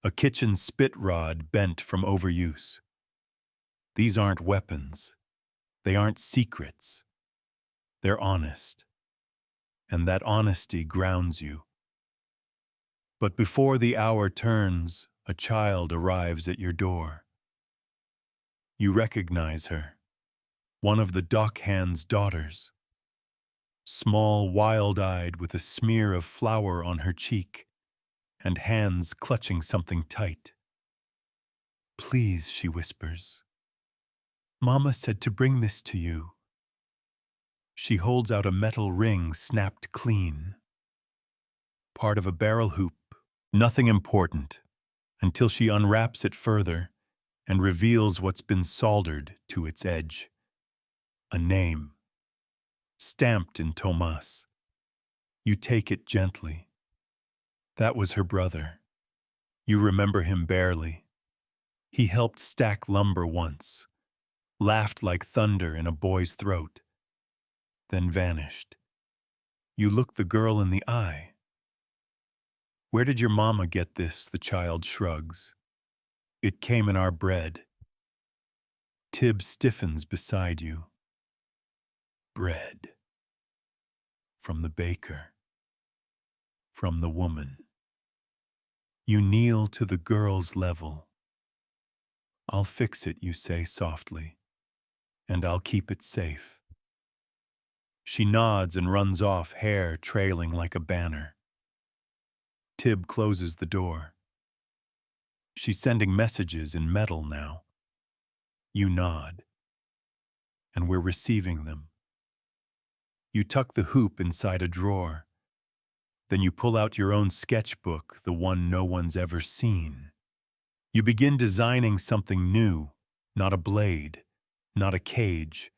a kitchen spit rod bent from overuse. These aren't weapons. They aren't secrets. They're honest. And that honesty grounds you. But before the hour turns, a child arrives at your door. You recognize her, one of the dockhand's daughters. Small, wild-eyed, with a smear of flour on her cheek, and hands clutching something tight. "Please," she whispers. "Mama said to bring this to you." She holds out a metal ring snapped clean. Part of a barrel hoop, nothing important, until she unwraps it further and reveals what's been soldered to its edge. A name, stamped in Tomas. You take it gently. That was her brother. You remember him barely. He helped stack lumber once, laughed like thunder in a boy's throat, then vanished. You look the girl in the eye. "Where did your mama get this?" the child shrugs. "It came in our bread." Tib stiffens beside you. Bread. From the baker. From the woman. You kneel to the girl's level. "I'll fix it," you say softly, "and I'll keep it safe." She nods and runs off, hair trailing like a banner. Tib closes the door. She's sending messages in metal now. You nod, and we're receiving them. You tuck the hoop inside a drawer. Then you pull out your own sketchbook, the one no one's ever seen. You begin designing something new, not a blade, not a cage,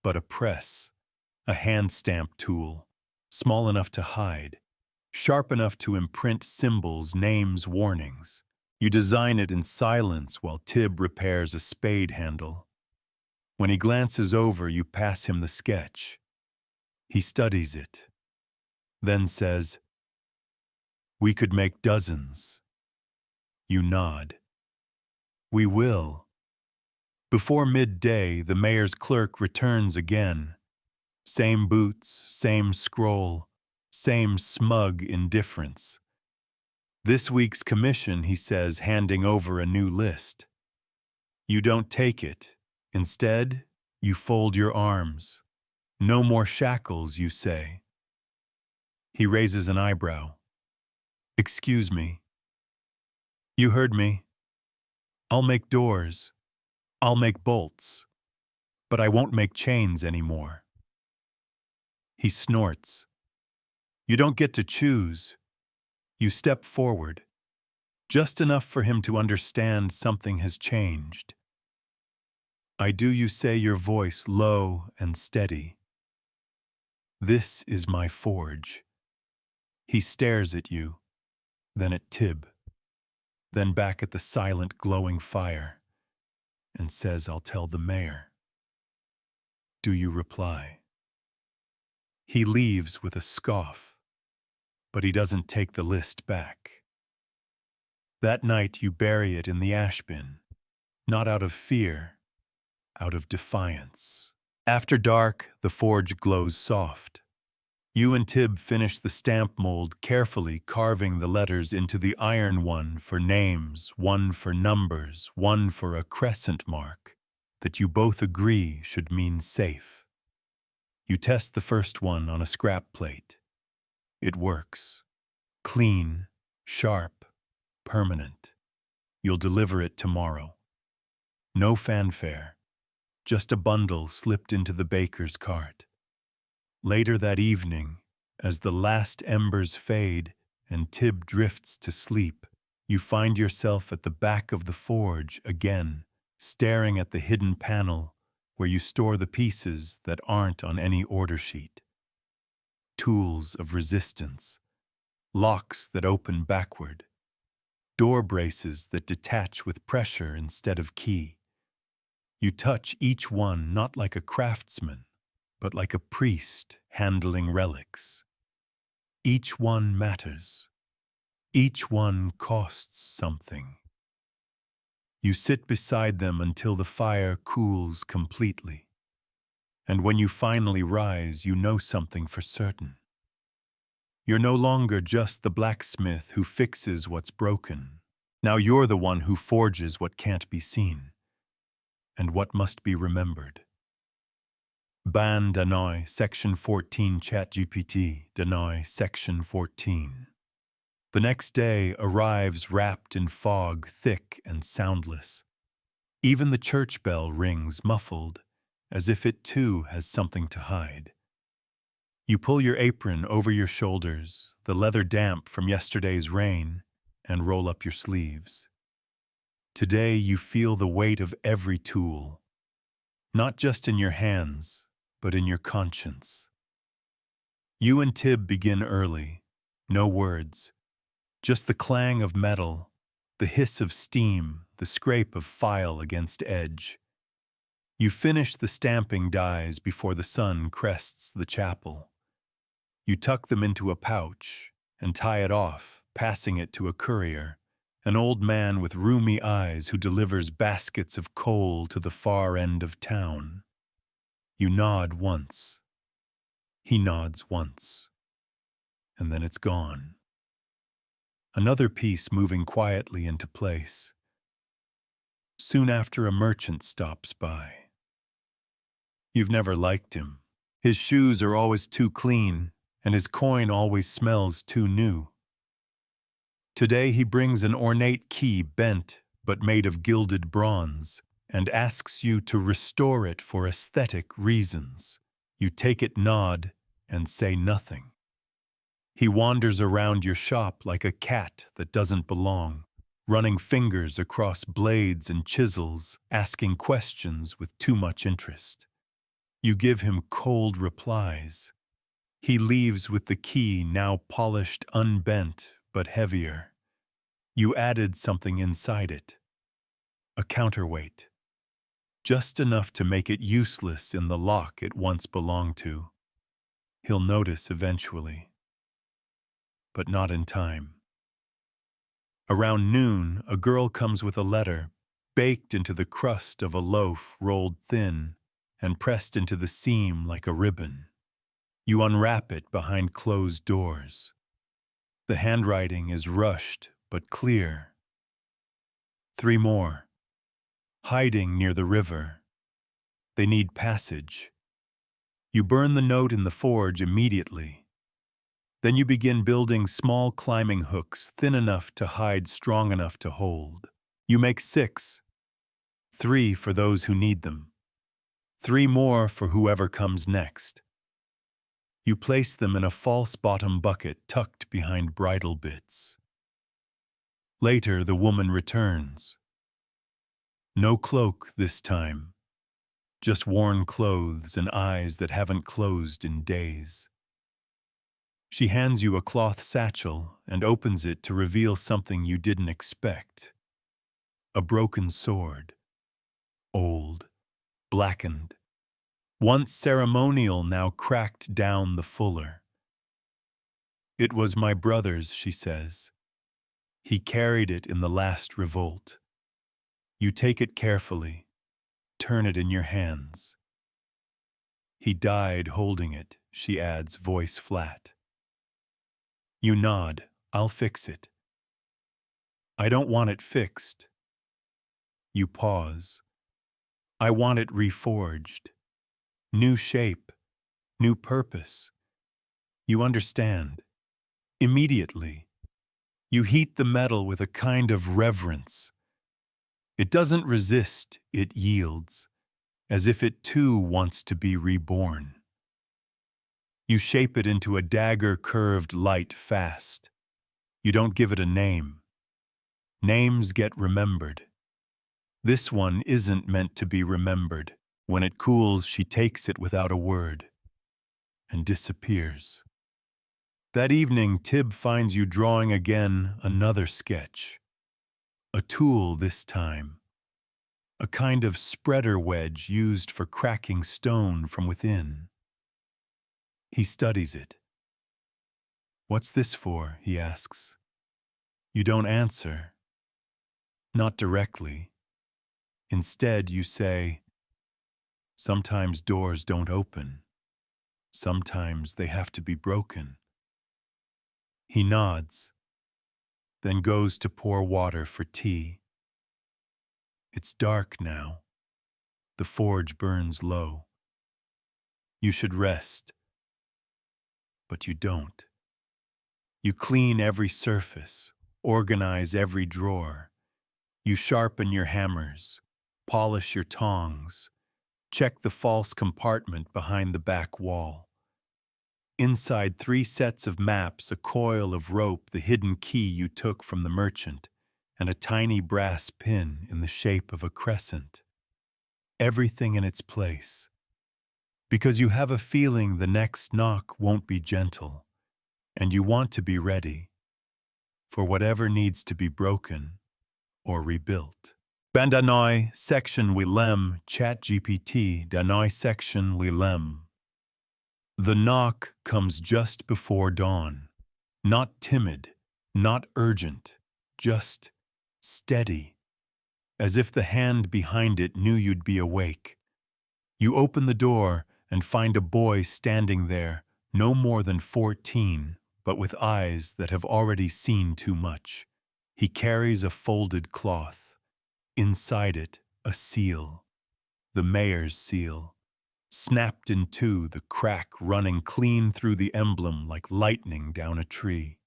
but a press, a hand-stamp tool, small enough to hide, sharp enough to imprint symbols, names, warnings. You design it in silence while Tib repairs a spade handle. When he glances over, you pass him the sketch. He studies it, then says, "We could make dozens." You nod. "We will." Before midday, the mayor's clerk returns again. Same boots, same scroll, same smug indifference. "This week's commission," he says, handing over a new list. You don't take it. Instead, you fold your arms. "No more shackles," you say. He raises an eyebrow. "Excuse me." "You heard me. I'll make doors. I'll make bolts. But I won't make chains anymore." He snorts. You don't get to choose. You step forward, just enough for him to understand something has changed. "I do," you say, your voice low and steady. "This is my forge." He stares at you, then at Tib, then back at the silent, glowing fire, and says, "I'll tell the mayor." Do you reply? He leaves with a scoff, but he doesn't take the list back. That night you bury it in the ash bin, not out of fear, out of defiance. After dark, the forge glows soft. You and Tib finish the stamp mold, carefully carving the letters into the iron, one for names, one for numbers, one for a crescent mark. that you both agree should mean safe. You test the first one on a scrap plate. It works. Clean, sharp, permanent. You'll deliver it tomorrow. No fanfare, just a bundle slipped into the baker's cart. Later that evening, as the last embers fade and Tib drifts to sleep, you find yourself at the back of the forge again, staring at the hidden panel where you store the pieces that aren't on any order sheet. Tools of resistance, locks that open backward, door braces that detach with pressure instead of key. You touch each one not like a craftsman, but like a priest handling relics. Each one matters. Each one costs something. You sit beside them until the fire cools completely. And when you finally rise, you know something for certain. You're no longer just the blacksmith who fixes what's broken. Now you're the one who forges what can't be seen and what must be remembered. Ban Danoi, Section 14, ChatGPT, Danoi, Section 14. The next day arrives wrapped in fog, thick and soundless. Even the church bell rings muffled, as if it too has something to hide. You pull your apron over your shoulders, the leather damp from yesterday's rain, and roll up your sleeves. Today you feel the weight of every tool, not just in your hands, but in your conscience. You and Tib begin early, no words, just the clang of metal, the hiss of steam, the scrape of file against edge. You finish the stamping dies before the sun crests the chapel. You tuck them into a pouch and tie it off, passing it to a courier, an old man with rheumy eyes who delivers baskets of coal to the far end of town. You nod once. He nods once. And then it's gone. Another piece moving quietly into place. Soon after, a merchant stops by. You've never liked him. His shoes are always too clean, and his coin always smells too new. Today he brings an ornate key bent but made of gilded bronze, and asks you to restore it for aesthetic reasons. You take it, nod, and say nothing. He wanders around your shop like a cat that doesn't belong, running fingers across blades and chisels, asking questions with too much interest. You give him cold replies. He leaves with the key now polished, unbent, but heavier. You added something inside it. A counterweight. Just enough to make it useless in the lock it once belonged to. He'll notice eventually. But not in time. Around noon, a girl comes with a letter, baked into the crust of a loaf rolled thin and pressed into the seam like a ribbon. You unwrap it behind closed doors. The handwriting is rushed but clear. 3 more. Hiding near the river. They need passage. You burn the note in the forge immediately. Then you begin building small climbing hooks thin enough to hide, strong enough to hold. You make 6. 3 for those who need them. 3 more for whoever comes next. You place them in a false bottom bucket tucked behind bridle bits. Later, the woman returns. No cloak this time, just worn clothes and eyes that haven't closed in days. She hands you a cloth satchel and opens it to reveal something you didn't expect. A broken sword. Old, blackened. Once ceremonial, now cracked down the fuller. It was my brother's, she says. He carried it in the last revolt. You take it carefully, turn it in your hands. He died holding it, she adds, voice flat. You nod, I'll fix it. I don't want it fixed. You pause. I want it reforged. New shape, new purpose. You understand. Immediately, you heat the metal with a kind of reverence. It doesn't resist, it yields, as if it too wants to be reborn. You shape it into a dagger-curved light fast. You don't give it a name. Names get remembered. This one isn't meant to be remembered. When it cools, she takes it without a word and disappears. That evening, Tib finds you drawing again another sketch. A tool this time. A kind of spreader wedge used for cracking stone from within. He studies it. "What's this for?" he asks. You don't answer. Not directly. Instead, you say, "Sometimes doors don't open. Sometimes they have to be broken." He nods, then goes to pour water for tea. It's dark now. The forge burns low. You should rest, but you don't. You clean every surface, organize every drawer. You sharpen your hammers, polish your tongs, check the false compartment behind the back wall. Inside 3 sets of maps, a coil of rope, the hidden key you took from the merchant, and a tiny brass pin in the shape of a crescent. Everything in its place. Because you have a feeling the next knock won't be gentle, and you want to be ready for whatever needs to be broken or rebuilt. Bandanoi section Willem ChatGPT Danoi section Willem. The knock comes just before dawn. Not timid, not urgent, just steady, as if the hand behind it knew you'd be awake. You open the door and find a boy standing there, no more than 14, but with eyes that have already seen too much. He carries a folded cloth. Inside it, a seal. The mayor's seal. Snapped in two, the crack running clean through the emblem like lightning down a tree.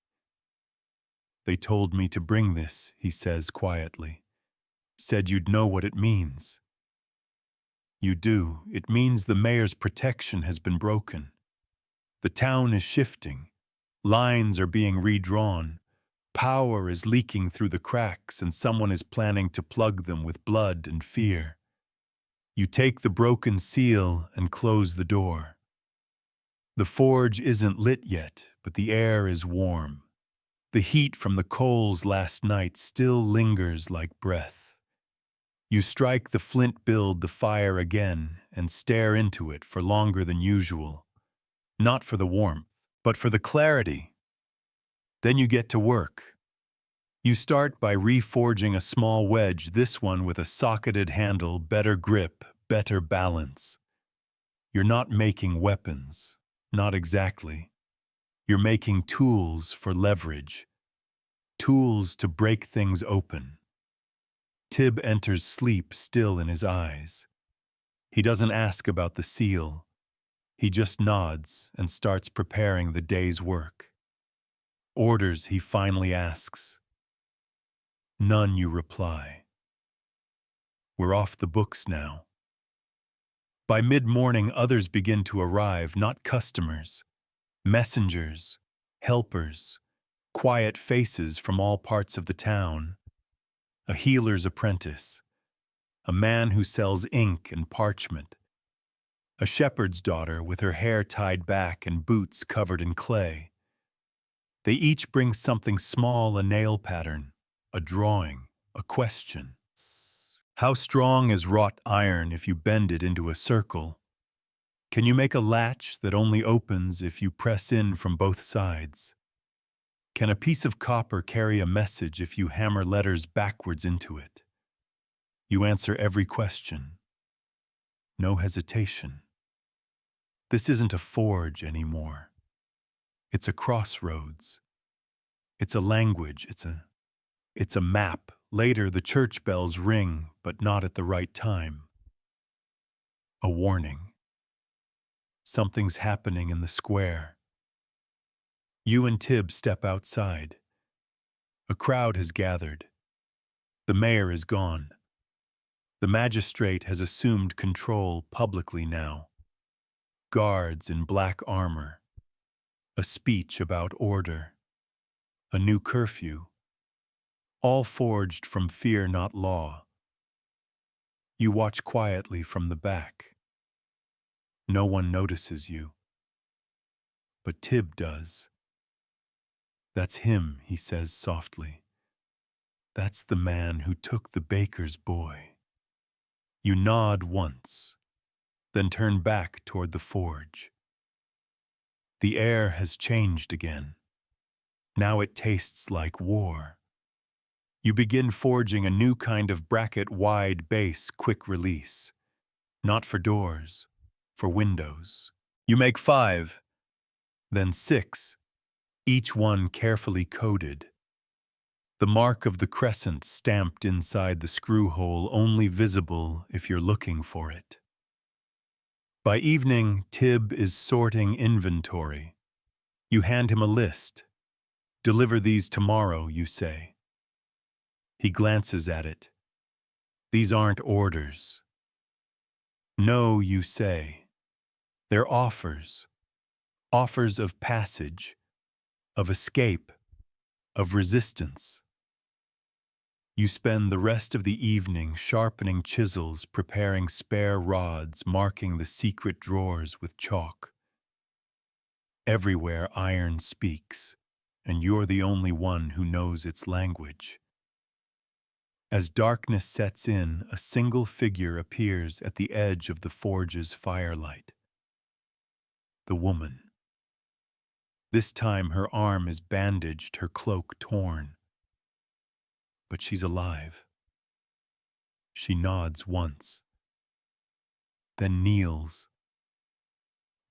"They told me to bring this," he says quietly. "Said you'd know what it means." You do. It means the mayor's protection has been broken. The town is shifting. Lines are being redrawn. Power is leaking through the cracks, and someone is planning to plug them with blood and fear. You take the broken seal and close the door. The forge isn't lit yet, but the air is warm. The heat from the coals last night still lingers like breath. You strike the flint build the fire again and stare into it for longer than usual. Not for the warmth, but for the clarity. Then you get to work. You start by reforging a small wedge, this one with a socketed handle, better grip, better balance. You're not making weapons, not exactly. You're making tools for leverage, tools to break things open. Tib enters sleep still in his eyes. He doesn't ask about the seal. He just nods and starts preparing the day's work. Orders, he finally asks. None, you reply. We're off the books now. By mid-morning, others begin to arrive, not customers, messengers, helpers, quiet faces from all parts of the town. A healer's apprentice, a man who sells ink and parchment, a shepherd's daughter with her hair tied back and boots covered in clay. They each bring something small, a nail pattern, a drawing, a question. How strong is wrought iron if you bend it into a circle? Can you make a latch that only opens if you press in from both sides? Can a piece of copper carry a message if you hammer letters backwards into it? You answer every question. No hesitation. This isn't a forge anymore. It's a crossroads. It's a language. It's a map. Later, the church bells ring, but not at the right time. A warning. Something's happening in the square. You and Tib step outside. A crowd has gathered. The mayor is gone. The magistrate has assumed control publicly now. Guards in black armor. A speech about order. A new curfew. All forged from fear, not law. You watch quietly from the back. No one notices you. But Tib does. That's him, he says softly. That's the man who took the baker's boy. You nod once, then turn back toward the forge. The air has changed again. Now it tastes like war. You begin forging a new kind of bracket-wide base quick release. Not for doors, for windows. You make 5, then 6, each one carefully coded. The mark of the crescent stamped inside the screw hole, only visible if you're looking for it. By evening, Tib is sorting inventory. You hand him a list. Deliver these tomorrow, you say. He glances at it. These aren't orders. No, you say. They're offers. Offers of passage, of escape, of resistance. You spend the rest of the evening sharpening chisels, preparing spare rods, marking the secret drawers with chalk. Everywhere iron speaks, and you're the only one who knows its language. As darkness sets in, a single figure appears at the edge of the forge's firelight. The woman. This time her arm is bandaged, her cloak torn. But she's alive. She nods once, then kneels.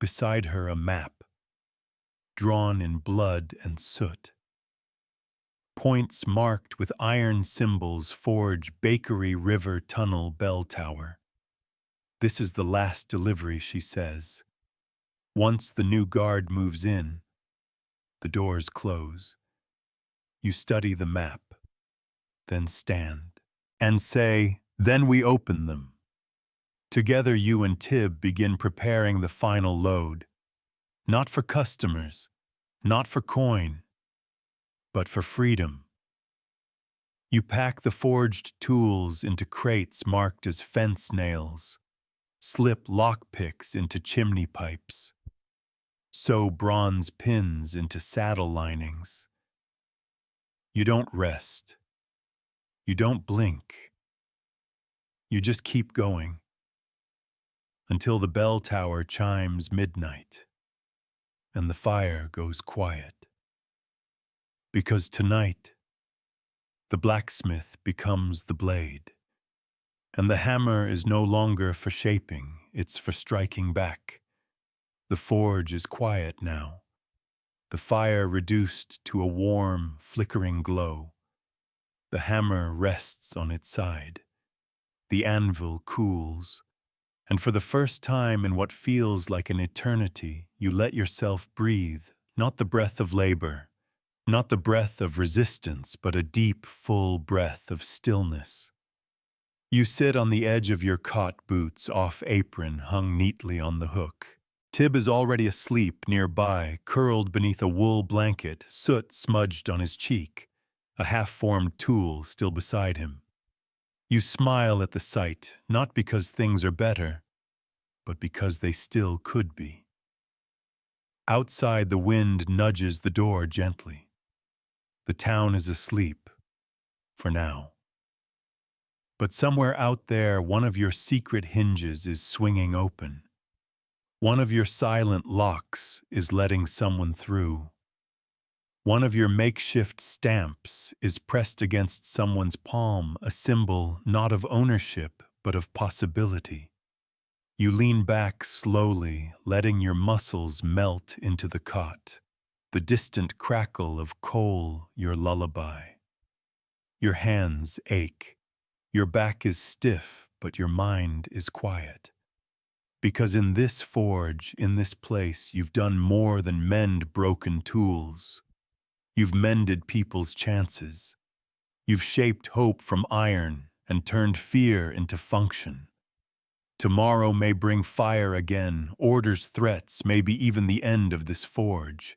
Beside her a map, drawn in blood and soot. Points marked with iron symbols: forge, bakery, river, tunnel, bell tower. This is the last delivery, she says. Once the new guard moves in, the doors close. You study the map, then stand, and say, then we open them. Together you and Tib begin preparing the final load. Not for customers, not for coin, but for freedom. You pack the forged tools into crates marked as fence nails, slip lockpicks into chimney pipes, sew bronze pins into saddle linings. You don't rest. You don't blink. You just keep going until the bell tower chimes midnight and the fire goes quiet. Because tonight, the blacksmith becomes the blade, and the hammer is no longer for shaping, it's for striking back. The forge is quiet now, the fire reduced to a warm, flickering glow. The hammer rests on its side. The anvil cools, and for the first time in what feels like an eternity, you let yourself breathe, not the breath of labor, not the breath of resistance, but a deep, full breath of stillness. You sit on the edge of your cot, boots off apron hung neatly on the hook. Tib is already asleep nearby, curled beneath a wool blanket, soot smudged on his cheek, a half-formed tool still beside him. You smile at the sight, not because things are better, but because they still could be. Outside, the wind nudges the door gently. The town is asleep, for now. But somewhere out there, one of your secret hinges is swinging open. One of your silent locks is letting someone through. One of your makeshift stamps is pressed against someone's palm, a symbol not of ownership, but of possibility. You lean back slowly, letting your muscles melt into the cot. The distant crackle of coal, your lullaby. Your hands ache. Your back is stiff, but your mind is quiet. Because in this forge, in this place, you've done more than mend broken tools. You've mended people's chances. You've shaped hope from iron and turned fear into function. Tomorrow may bring fire again, orders, threats, maybe even the end of this forge.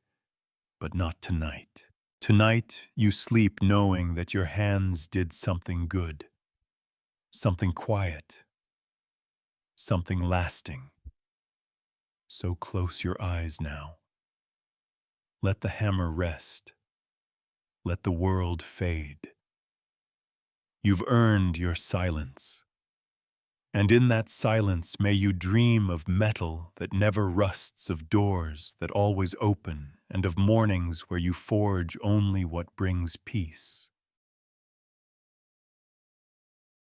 But not tonight. Tonight, you sleep knowing that your hands did something good, something quiet, something lasting. So close your eyes now. Let the hammer rest. Let the world fade. You've earned your silence. And in that silence may you dream of metal that never rusts, of doors that always open, and of mornings where you forge only what brings peace.